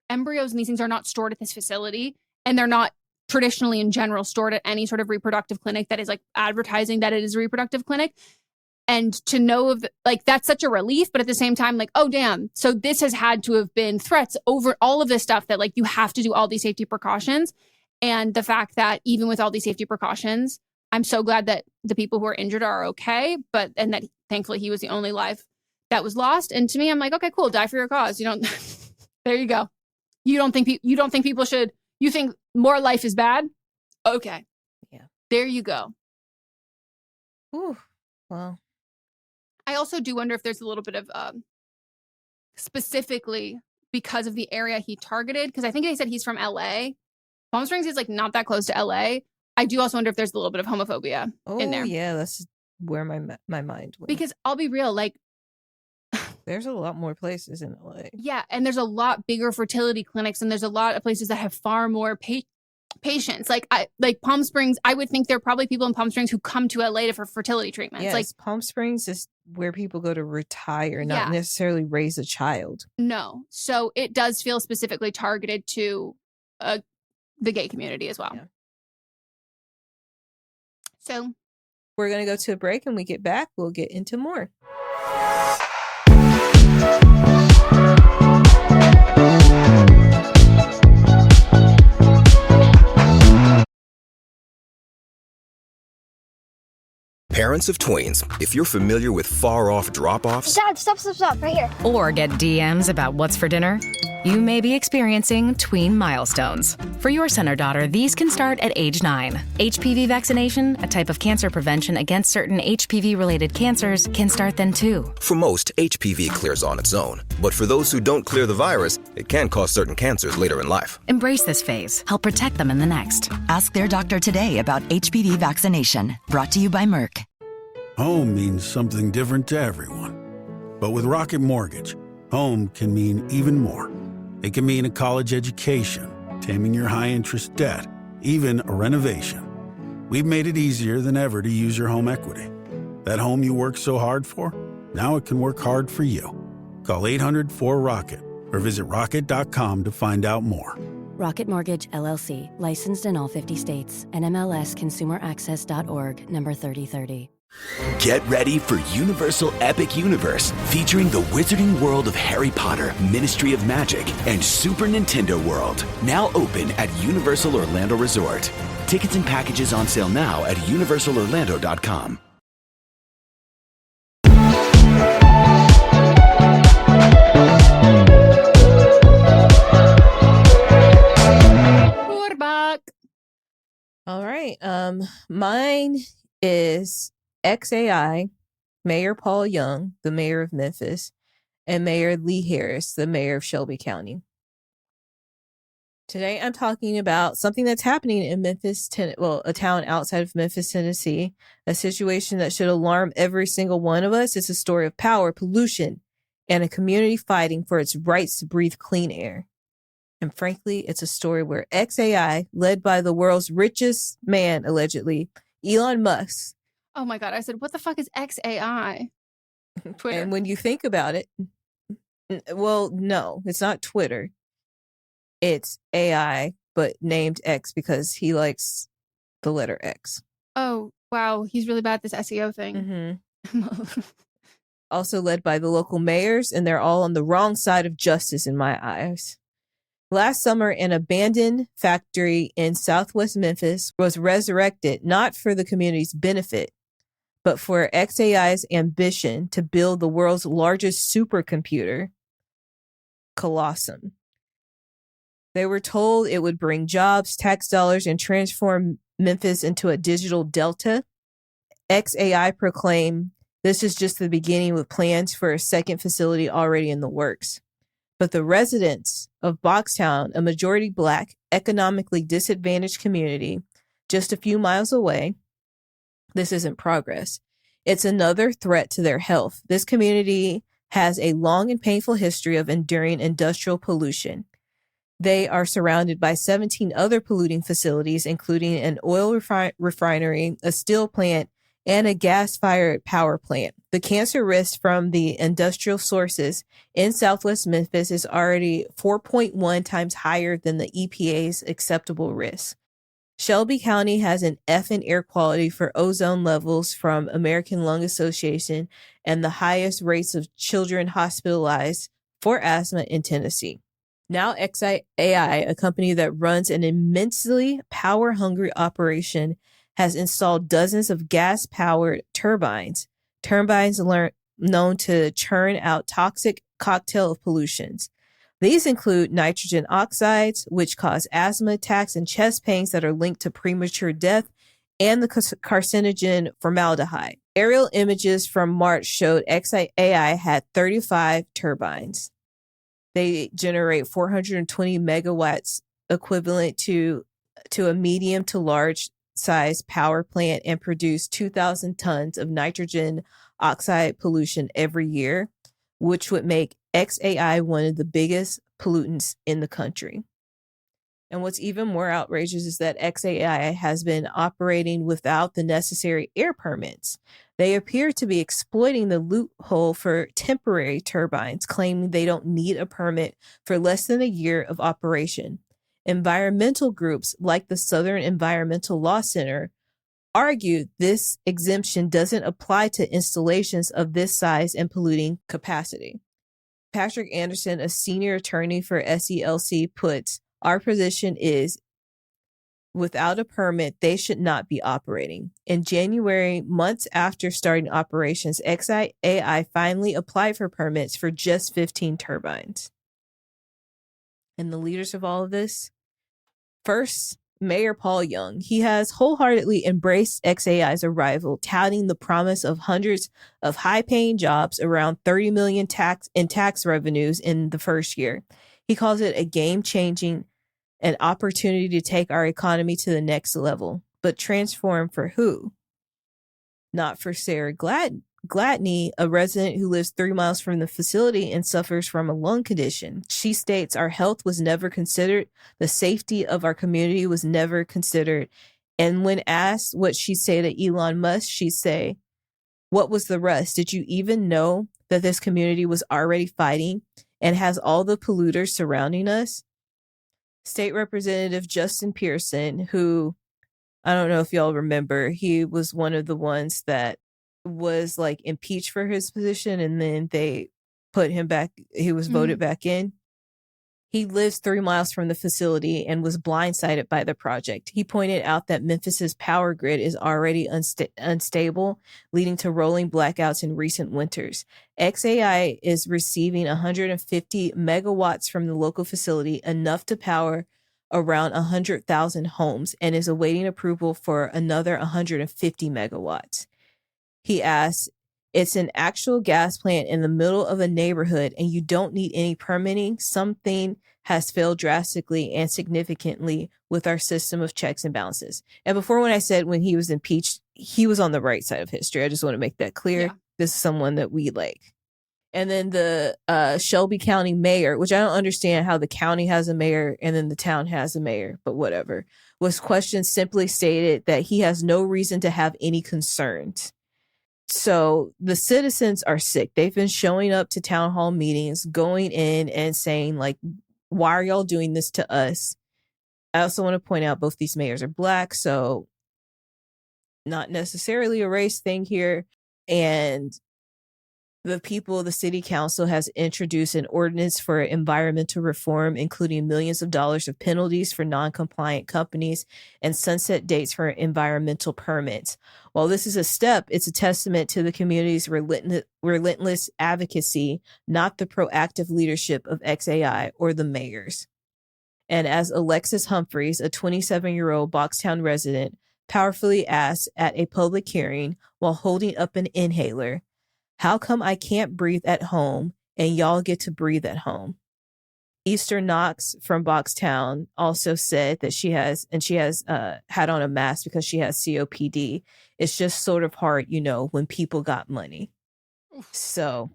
embryos and these things are not stored at this facility, and they're not traditionally in general stored at any sort of reproductive clinic that is like advertising that it is a reproductive clinic. And to know of like that's such a relief, but at the same time, like, oh damn, so this has had to have been threats over all of this stuff that like you have to do all these safety precautions. And the fact that even with all these safety precautions, I'm so glad that the people who are injured are okay, and that thankfully he was the only life that was lost. And to me, I'm like, okay, cool, die for your cause. You don't. There you go. You don't think people should. You think more life is bad? Okay. Yeah. There you go. Ooh. Well, I also do wonder if there's a little bit of specifically because of the area he targeted, because I think they said he's from LA. Palm Springs is like not that close to LA. I do also wonder if there's a little bit of homophobia in there. Oh, yeah, that's where my mind went. Because I'll be real, like, there's a lot more places in LA. yeah, and there's a lot bigger fertility clinics, and there's a lot of places that have far more patients. Like Palm Springs, I would think there are probably people in Palm Springs who come to LA for fertility treatments. Yes, like Palm Springs is where people go to retire, not necessarily raise a child. No, so it does feel specifically targeted to the gay community as well. Yeah. So we're going to go to a break, and we get back, we'll get into more. Parents of tweens, if you're familiar with far-off drop-offs... Dad, stop, right here. Or get DMs about what's for dinner, you may be experiencing tween milestones. For your son or daughter, these can start at age 9. HPV vaccination, a type of cancer prevention against certain HPV-related cancers, can start then too. For most, HPV clears on its own. But for those who don't clear the virus, it can cause certain cancers later in life. Embrace this phase. Help protect them in the next. Ask their doctor today about HPV vaccination. Brought to you by Merck. Home means something different to everyone. But with Rocket Mortgage, home can mean even more. It can mean a college education, taming your high-interest debt, even a renovation. We've made it easier than ever to use your home equity. That home you worked so hard for, now it can work hard for you. Call 800-4ROCKET or visit rocket.com to find out more. Rocket Mortgage, LLC, licensed in all 50 states, and MLSconsumeraccess.org, number 3030. Get ready for Universal Epic Universe, featuring the wizarding world of Harry Potter, Ministry of Magic, and Super Nintendo World. Now open at Universal Orlando Resort. Tickets and packages on sale now at universalorlando.com. We're back. All right. Mine is XAI, Mayor Paul Young, the mayor of Memphis, and Mayor Lee Harris, the mayor of Shelby County. Today, I'm talking about something that's happening in Memphis, a town outside of Memphis, Tennessee, a situation that should alarm every single one of us. It's a story of power, pollution, and a community fighting for its rights to breathe clean air. And frankly, it's a story where XAI, led by the world's richest man, allegedly, Elon Musk. Oh my God. I said, what the fuck is XAI? Twitter. And when you think about it, well, no, it's not Twitter. It's AI, but named X because he likes the letter X. Oh, wow. He's really bad at this SEO thing. Mm-hmm. Also led by the local mayors, and they're all on the wrong side of justice in my eyes. Last summer, an abandoned factory in southwest Memphis was resurrected, not for the community's benefit, but for XAI's ambition to build the world's largest supercomputer, Colossum. They were told it would bring jobs, tax dollars, and transform Memphis into a digital delta. XAI proclaimed this is just the beginning, with plans for a second facility already in the works. But the residents of Boxtown, a majority Black, economically disadvantaged community just a few miles away, this isn't progress. It's another threat to their health. This community has a long and painful history of enduring industrial pollution. They are surrounded by 17 other polluting facilities, including an oil refinery, a steel plant, and a gas-fired power plant. The cancer risk from the industrial sources in Southwest Memphis is already 4.1 times higher than the EPA's acceptable risk. Shelby County has an F in air quality for ozone levels from American Lung Association and the highest rates of children hospitalized for asthma in Tennessee. Now XAI, a company that runs an immensely power-hungry operation, has installed dozens of gas-powered turbines known to churn out toxic cocktail of pollutions. These include nitrogen oxides, which cause asthma attacks and chest pains that are linked to premature death, and the carcinogen formaldehyde. Aerial images from March showed XAI had 35 turbines. They generate 420 megawatts, equivalent to a medium to large size power plant, and produce 2,000 tons of nitrogen oxide pollution every year, which would make XAI one of the biggest pollutants in the country. And what's even more outrageous is that XAI has been operating without the necessary air permits. They appear to be exploiting the loophole for temporary turbines, claiming they don't need a permit for less than a year of operation. Environmental groups like the Southern Environmental Law Center argue this exemption doesn't apply to installations of this size and polluting capacity. Patrick Anderson, a senior attorney for SELC, puts, "Our position is, without a permit, they should not be operating." In January, months after starting operations, XAI finally applied for permits for just 15 turbines. And the leaders of all of this? First, Mayor Paul Young. He has wholeheartedly embraced XAI's arrival, touting the promise of hundreds of high-paying jobs, around $30 million in tax revenues in the first year. He calls it a game-changing, an opportunity to take our economy to the next level. But transform for who? Not for Sarah Gladney, a resident who lives 3 miles from the facility and suffers from a lung condition. She states, "Our health was never considered. The safety of our community was never considered." And when asked what she'd say to Elon Musk, she'd say, "What was the rest? Did you even know that this community was already fighting and has all the polluters surrounding us?" State Representative Justin Pearson, who, I don't know if y'all remember, he was one of the ones that was like impeached for his position, and then they put him back. He was voted back in. He lives 3 miles from the facility and was blindsided by the project. He pointed out that Memphis's power grid is already unstable, leading to rolling blackouts in recent winters. XAI is receiving 150 megawatts from the local facility, enough to power around 100,000 homes, and is awaiting approval for another 150 megawatts. He asks, "It's an actual gas plant in the middle of a neighborhood, and you don't need any permitting. Something has failed drastically and significantly with our system of checks and balances." And before, when I said when he was impeached, he was on the right side of history. I just want to make that clear. Yeah. This is someone that we like. And then the Shelby County mayor, which I don't understand how the county has a mayor and then the town has a mayor, but whatever, was questioned, simply stated that he has no reason to have any concerns. So the citizens are sick. They've been showing up to town hall meetings, going in and saying, like, "Why are y'all doing this to us?" I also want to point out both these mayors are Black, so not necessarily a race thing here. And the people of the city council has introduced an ordinance for environmental reform, including millions of dollars of penalties for non-compliant companies and sunset dates for environmental permits. While this is a step, it's a testament to the community's relentless advocacy, not the proactive leadership of XAI or the mayors. And as Alexis Humphreys, a 27-year-old Boxtown resident, powerfully asked at a public hearing while holding up an inhaler, "How come I can't breathe at home and y'all get to breathe at home?" Easter Knox from Boxtown also said that she has had on a mask because she has COPD. "It's just sort of hard, when people got money." So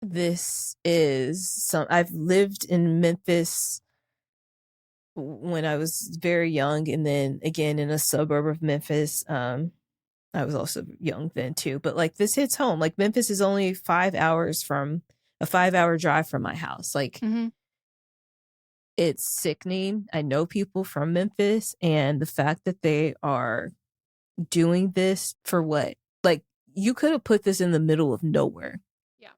this is I've lived in Memphis when I was very young, and then again in a suburb of Memphis. I was also young then too, but like this hits home. Like Memphis is only 5 hours from a 5-hour drive from my house. Like It's sickening. I know people from Memphis, and the fact that they are doing this for what? Like, you could have put this in the middle of nowhere. Yeah.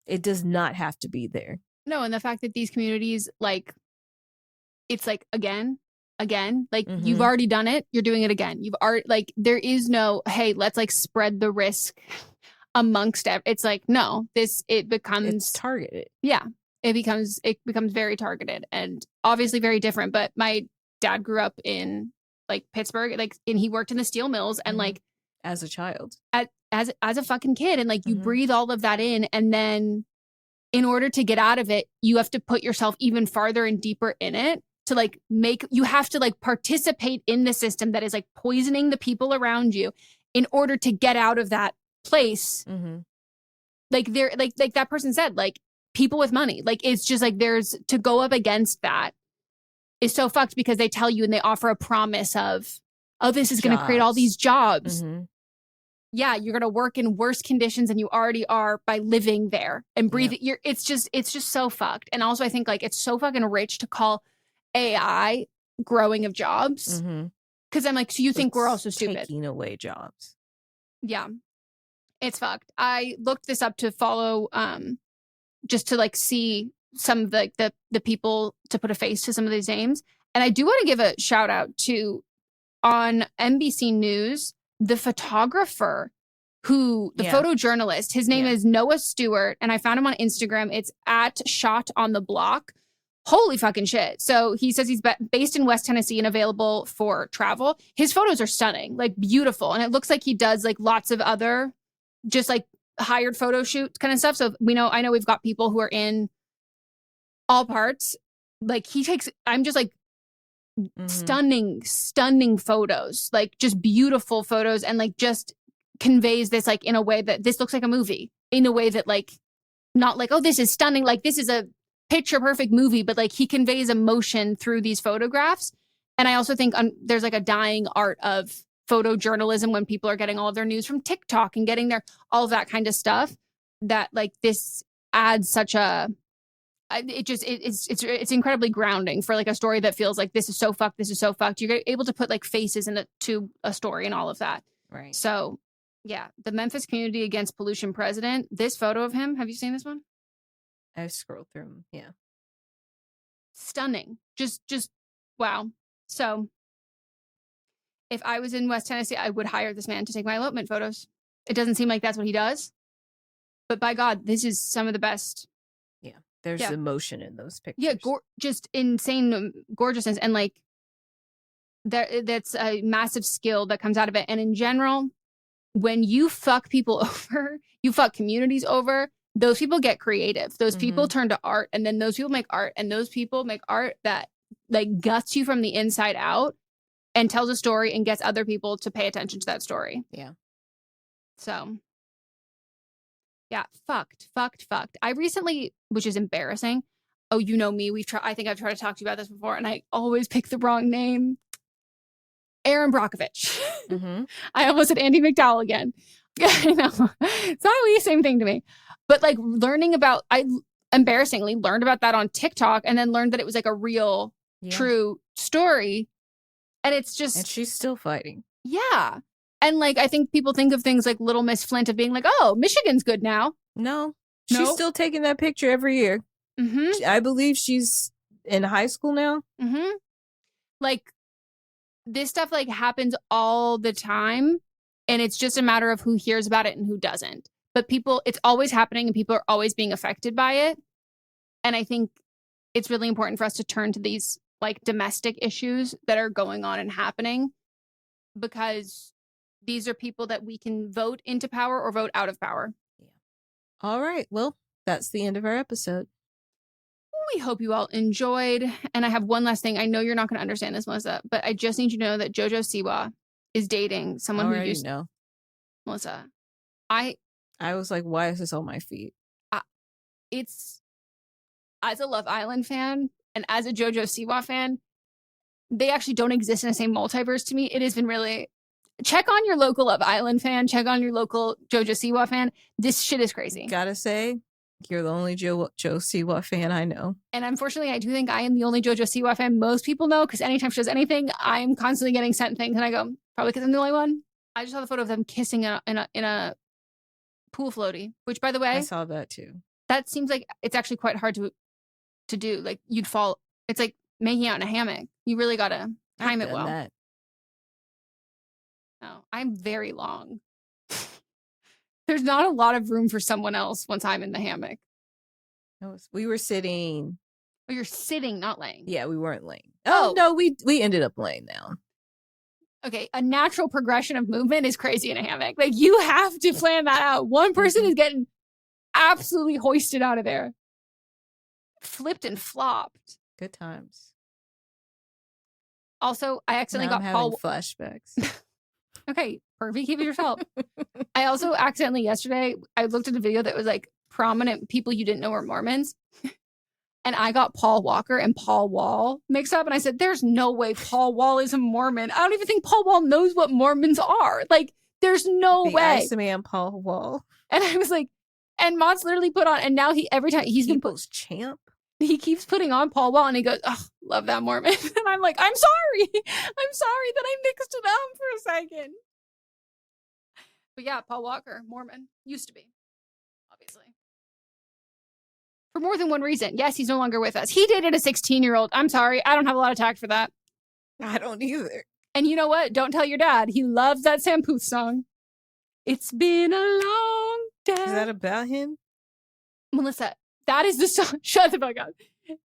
It does not have to be there. No, and the fact that these communities, like, it's like, again, like, you've already done it. You're doing it again. You've already, like, there is no, hey, let's like spread the risk amongst it's like, no, it becomes targeted. Yeah. It becomes very targeted and obviously very different. But my dad grew up in like Pittsburgh, like, and he worked in the steel mills and like as a child, as a fucking kid, and like you breathe all of that in, and then in order to get out of it, you have to put yourself even farther and deeper in it to like you have to like participate in the system that is like poisoning the people around you in order to get out of that place. Like they're like that person said, like people with money, like it's just like there's to go up against that is so fucked because they tell you and they offer a promise of, oh, this is going to create all these jobs. Yeah, you're going to work in worse conditions than you already are by living there and breathing. It's just so fucked. And also I think like it's so fucking rich to call AI growing of jobs. Because I'm like, so you think we're also stupid? Taking away jobs. Yeah, it's fucked. I looked this up to follow, just to like see some of the people to put a face to some of these names. And I do want to give a shout out to on NBC News, the photographer the photojournalist, his name is Noah Stewart. And I found him on Instagram. It's at Shot on the Block. Holy fucking shit. So he says he's based in West Tennessee and available for travel. His photos are stunning, like beautiful. And it looks like he does like lots of other just like hired photo shoot kind of stuff. So I know we've got people who are in all parts. Like I'm just like stunning photos, like just beautiful photos, and like just conveys this like in a way that this looks like a movie, in a way that like not like, oh, this is stunning, like this is a picture perfect movie, but like he conveys emotion through these photographs. And I also think there's like a dying art of photojournalism when people are getting all of their news from TikTok and getting all of that kind of stuff, that like this adds such a it's incredibly grounding for like a story that feels like this is so fucked. You're able to put like faces to a story and all of that. Right. So yeah, the Memphis Community Against Pollution president, this photo of him, have you seen this one? I've scrolled through them. Yeah. Stunning. Just wow. So if I was in West Tennessee, I would hire this man to take my elopement photos. It doesn't seem like that's what he does, but by God, this is some of the best. Yeah. There's emotion in those pictures. Yeah, just insane gorgeousness. And like, that's a massive skill that comes out of it. And in general, when you fuck people over, you fuck communities over, those people get creative. Those people turn to art, and then those people make art, and those people make art that like guts you from the inside out and tells a story and gets other people to pay attention to that story. Yeah. So yeah, fucked. I recently, which is embarrassing. Oh, you know me. I think I've tried to talk to you about this before, and I always pick the wrong name. Aaron Brockovich. I almost said Andy McDowell again. I know. It's not really the same thing to me. But like I embarrassingly learned about that on TikTok, and then learned that it was like a real, true story. And it's just. And she's still fighting. Yeah. And like, I think people think of things like Little Miss Flint of being like, oh, Michigan's good now. No. She's still taking that picture every year. I believe she's in high school now. Like, this stuff like happens all the time. And it's just a matter of who hears about it and who doesn't. But it's always happening, and people are always being affected by it. And I think it's really important for us to turn to these like domestic issues that are going on and happening, because these are people that we can vote into power or vote out of power. Yeah. All right. Well, that's the end of our episode. We hope you all enjoyed. And I have one last thing. I know you're not going to understand this, Melissa, but I just need you to know that JoJo Siwa is dating someone who used know. Melissa, I was like, why is this on my feed? It's, as a Love Island fan and as a JoJo Siwa fan, they actually don't exist in the same multiverse to me. It has been really, check on your local Love Island fan, check on your local JoJo Siwa fan. This shit is crazy. Gotta say, you're the only Joe Siwa fan I know. And unfortunately, I do think I am the only JoJo Siwa fan most people know, because anytime she does anything, I'm constantly getting sent things, and I go, probably because I'm the only one. I just saw the photo of them kissing in a pool floaty, which, by the way, I saw that too. That seems like it's actually quite hard to do. Like, you'd fall. It's like making out in a hammock. You really gotta time it well. That. No, I'm very long. There's not a lot of room for someone else once I'm in the hammock. We were sitting. Oh, you're sitting, not laying. Yeah, we weren't laying. Oh no, we ended up laying down. Okay, a natural progression of movement is crazy in a hammock. Like, you have to plan that out. One person is getting absolutely hoisted out of there. Flipped and flopped. Good times. Also, I accidentally got Paul flashbacks. Okay, perfect. Keep it yourself. I also accidentally yesterday, I looked at a video that was like prominent people you didn't know were Mormons. And I got Paul Walker and Paul Wall mixed up. And I said, there's no way Paul Wall is a Mormon. I don't even think Paul Wall knows what Mormons are. Like, there's no way. Iceman Paul Wall. And I was like, and Mott's literally put on, and now every time he's been champ. He keeps putting on Paul Wall and he goes, oh, love that Mormon. And I'm like, I'm sorry. I'm sorry that I mixed it up for a second. But yeah, Paul Walker, Mormon. Used to be, obviously. For more than one reason. Yes, he's no longer with us. He dated a 16-year-old. I'm sorry. I don't have a lot of tact for that. I don't either. And you know what? Don't tell your dad. He loves that Sam Puth song. It's been a long day. Is that about him? Melissa, that is the song. Shut the fuck up.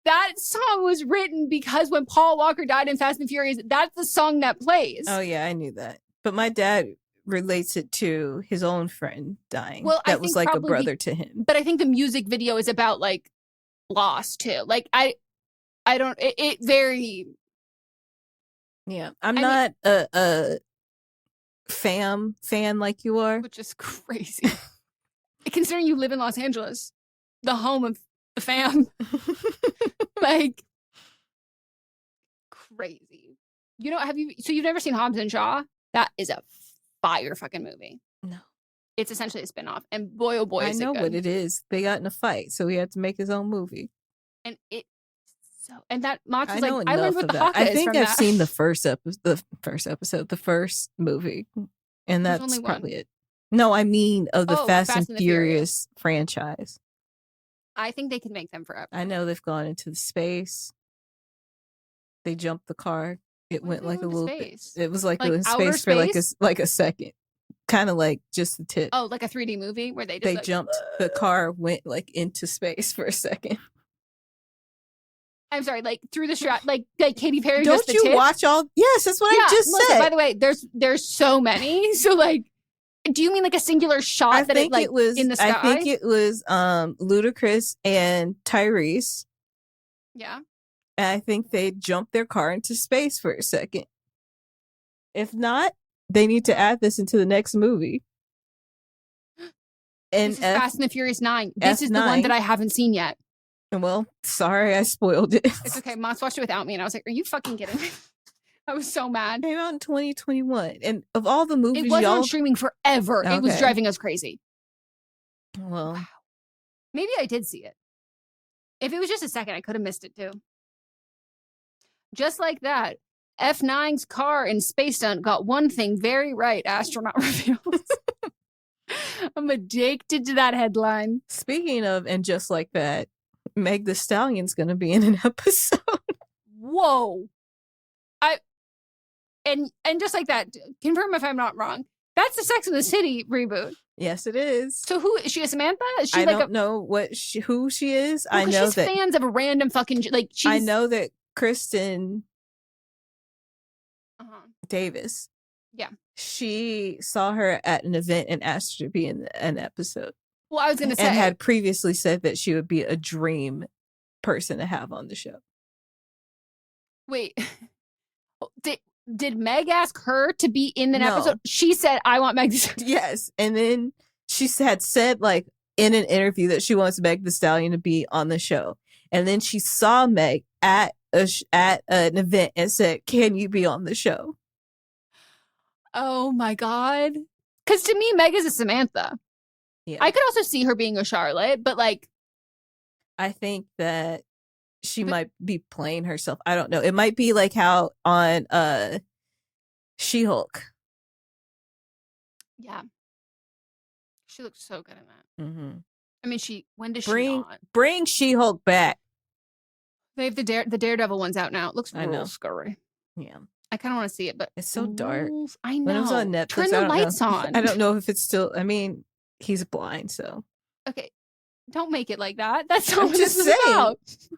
That song was written because when Paul Walker died in Fast and Furious, that's the song that plays. Oh, yeah, I knew that. But my dad relates it to his own friend dying. Well, that was like a brother to him. But I think the music video is about like loss too. Like I don't. It very. Yeah, I'm not a fan like you are, which is crazy. Considering you live in Los Angeles, the home of the fam, like crazy. You know, you've never seen Hobbs and Shaw? That is a fire fucking movie. No. It's essentially a spinoff. And boy, oh boy, I know what it is. They got in a fight, so he had to make his own movie. And that Mox was like, I learned what the hawk is. I think I've seen the first episode, the first movie. And that's probably it. No, I mean of the Fast and Furious franchise. I think they can make them forever. I know they've gone into the space. They jumped the car. It went like a little bit. It was like in space for like a second. Kind of like just the tip. Oh, like a 3D movie where they just jumped the car went like into space for a second. I'm sorry, like through the strap, like Katy Perry. Don't just you watch all? Yes, that's what I just said. By the way, there's so many. So like, do you mean like a singular shot it was in the sky? I think it was Ludacris and Tyrese. Yeah. And I think they jumped their car into space for a second. If not, they need to add this into the next movie. And this is Fast and the Furious 9. This is the one that I haven't seen yet. Well, sorry, I spoiled it. It's okay. Moss watched it without me, and I was like, "Are you fucking kidding me?" I was so mad. It came out in 2021, and of all the movies, it wasn't on streaming forever. Okay. It was driving us crazy. Well, wow. Maybe I did see it. If it was just a second, I could have missed it too. Just like that, F9's car in Space Stunt got one thing very right. Astronaut reveals. I'm addicted to that headline. Speaking of, and just like that, Meg the Stallion's going to be in an episode. Whoa. And just like that, confirm if I'm not wrong. That's the Sex and the City reboot. Yes, it is. So who is she? A Samantha? Is she I don't know who she is. Well, I know she's that fans of a random fucking I know that Kristen Davis. Yeah. She saw her at an event and asked her to be in an episode. Well, I was going to say. And had previously said that she would be a dream person to have on the show. Wait. Did Meg ask her to be in an episode? She said, I want Meg to. Yes. And then she had said, like, in an interview that she wants Meg the Stallion to be on the show. And then she saw Meg at an event and said, can you be on the show? Oh, my God. Because to me, Meg is a Samantha. Yeah. I could also see her being a Charlotte, but like. I think that she might be playing herself. I don't know. It might be like how on She-Hulk. Yeah. She looks so good in that. Mm-hmm. I mean, when does she on? Bring She-Hulk back. They have the Daredevil one's out now. It looks real scary. Yeah. I kind of want to see it, but it's so dark. I know. When it was on Netflix, turn the lights on. I don't know if it's still, I mean, he's blind, so. Okay. Don't make it like that. That's not what just this is about.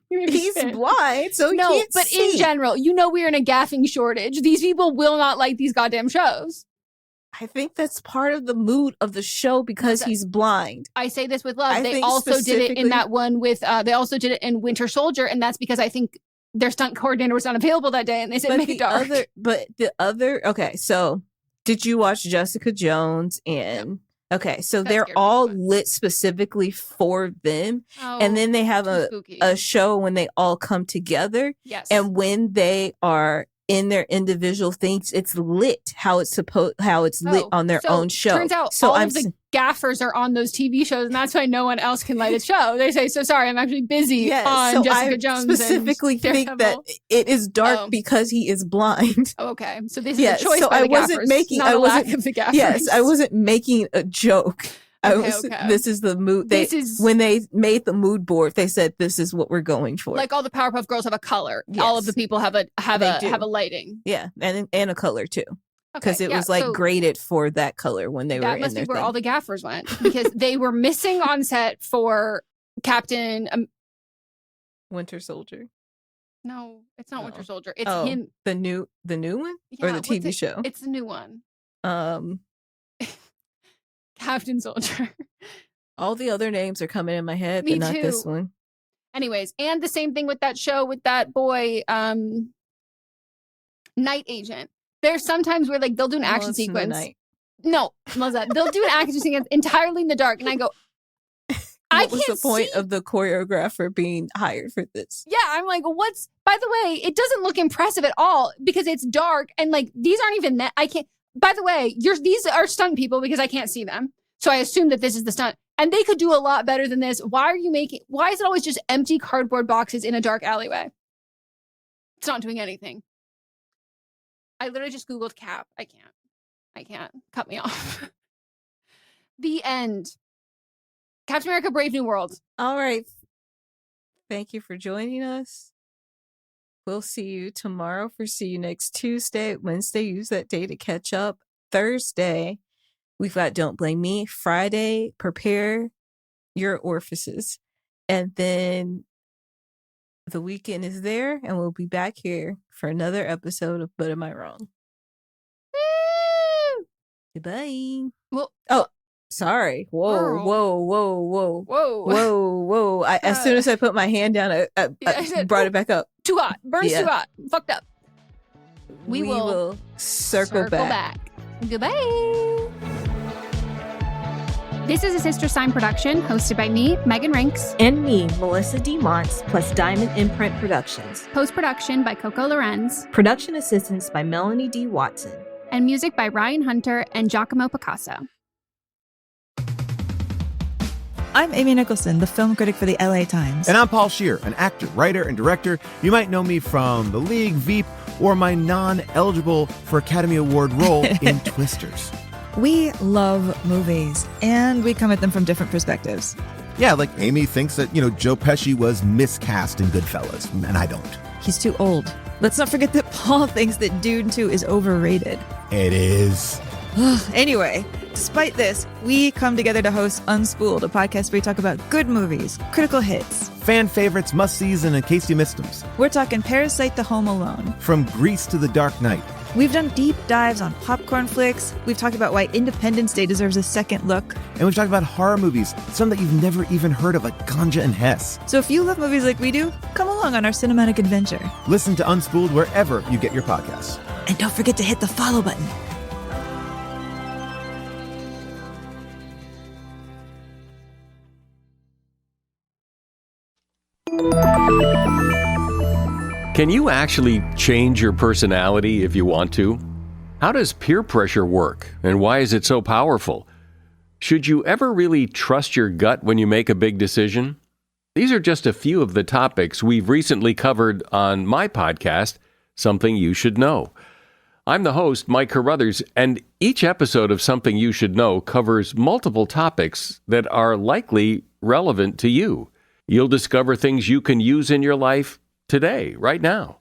He's blind, so he can't but see. in general, we're in a gaffing shortage. These people will not like these goddamn shows. I think that's part of the mood of the show because he's blind. I say this with love. They also did it in that one with, they also did it in Winter Soldier, and that's because I think their stunt coordinator was not available that day, and they said make it dark. Okay, so did you watch Jessica Jones and... Okay, so they're all lit specifically for them. Oh, and then they have a show when they all come together. Yes. And when they are in their individual things, it's lit how it's lit on their own show. Turns out all of the gaffers are on those TV shows, and that's why no one else can light a show. They say, so sorry, I'm actually busy on Jessica Jones. I specifically think that it is dark because he is blind. Oh, okay. So this is a choice by the gaffers, I wasn't lack of the gaffers. Yes, I wasn't making a joke. This is the mood. When they made the mood board, they said this is what we're going for. Like all the Powerpuff Girls have a color. Yes. All of the people have a lighting. Yeah, and a color too. Because it was graded for that color when they were in there. That must be where all the gaffers went because they were missing on set for Captain Winter Soldier. No, it's not Winter Soldier. It's him. The new one or the TV show. It's the new one. Captain Soldier. All the other names are coming in my head, but not this one. Anyways, and the same thing with that show with that boy, Night Agent. There's sometimes where they'll do an action sequence. No, Melissa, they'll do an action sequence entirely in the dark, and I go, What was the point of the choreographer being hired for this? Yeah, I'm like, what's? By the way, it doesn't look impressive at all because it's dark, and these aren't even that. I can't. By the way, these are stunt people because I can't see them. So I assume that this is the stunt. And they could do a lot better than this. Why is it always just empty cardboard boxes in a dark alleyway? It's not doing anything. I literally just Googled cap. I can't. Cut me off. The end. Captain America Brave New World. All right. Thank you for joining us. We'll see you tomorrow See You Next Tuesday. Wednesday, use that day to catch up. Thursday, we've got Don't Blame Me. Friday, prepare your orifices. And then the weekend is there, and we'll be back here for another episode of But Am I Wrong? Woo! Goodbye. Well, sorry. Whoa. As soon as I put my hand down, I brought it back up. Too hot. Burns too hot. Fucked up. We will circle back. Goodbye. This is a Sister Sign production hosted by me, Megan Rinks. And me, Melissa D. Montz, plus Diamond Imprint Productions. Post-production by Coco Lorenz. Production assistance by Melanie D. Watson. And music by Ryan Hunter and Giacomo Picasso. I'm Amy Nicholson, the film critic for the LA Times. And I'm Paul Scheer, an actor, writer, and director. You might know me from The League, Veep, or my non-eligible for Academy Award role in Twisters. We love movies, and we come at them from different perspectives. Yeah, like Amy thinks that, Joe Pesci was miscast in Goodfellas, and I don't. He's too old. Let's not forget that Paul thinks that Dune 2 is overrated. It is. Anyway, despite this, we come together to host Unspooled, a podcast where we talk about good movies, critical hits, fan favorites, must-sees, and in case you missed them. We're talking Parasite to Home Alone. From Grease to The Dark Knight. We've done deep dives on popcorn flicks. We've talked about why Independence Day deserves a second look. And we've talked about horror movies, some that you've never even heard of, like Ganja and Hess. So if you love movies like we do, come along on our cinematic adventure. Listen to Unspooled wherever you get your podcasts. And don't forget to hit the follow button. Can you actually change your personality if you want to? How does peer pressure work, and why is it so powerful? Should you ever really trust your gut when you make a big decision? These are just a few of the topics we've recently covered on my podcast, Something You Should Know. I'm the host, Mike Carruthers, and each episode of Something You Should Know covers multiple topics that are likely relevant to you. You'll discover things you can use in your life today, right now,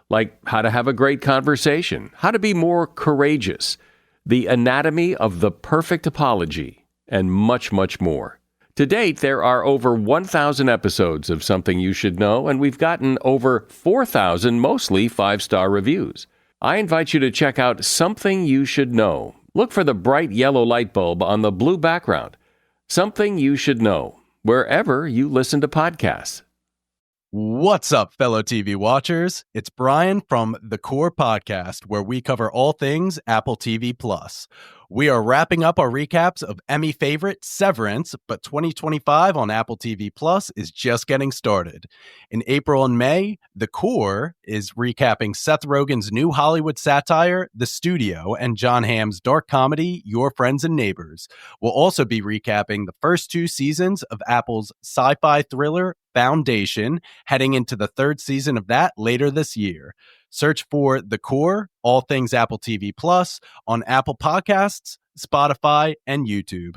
like how to have a great conversation, how to be more courageous, the anatomy of the perfect apology, and much, much more. To date, there are over 1,000 episodes of Something You Should Know, and we've gotten over 4,000 mostly 5-star reviews. I invite you to check out Something You Should Know. Look for the bright yellow light bulb on the blue background. Something You Should Know, wherever you listen to podcasts. What's up, fellow TV watchers? It's Brian from The Core Podcast, where we cover all things Apple TV+. We are wrapping up our recaps of Emmy favorite Severance, but 2025 on Apple TV Plus is just getting started. In April and May, The Core is recapping Seth Rogen's new Hollywood satire, The Studio, and Jon Hamm's dark comedy, Your Friends and Neighbors. We'll also be recapping the first 2 seasons of Apple's sci-fi thriller, Foundation, heading into the 3rd season of that later this year. Search for The Core, all things Apple TV Plus, on Apple Podcasts, Spotify, and YouTube.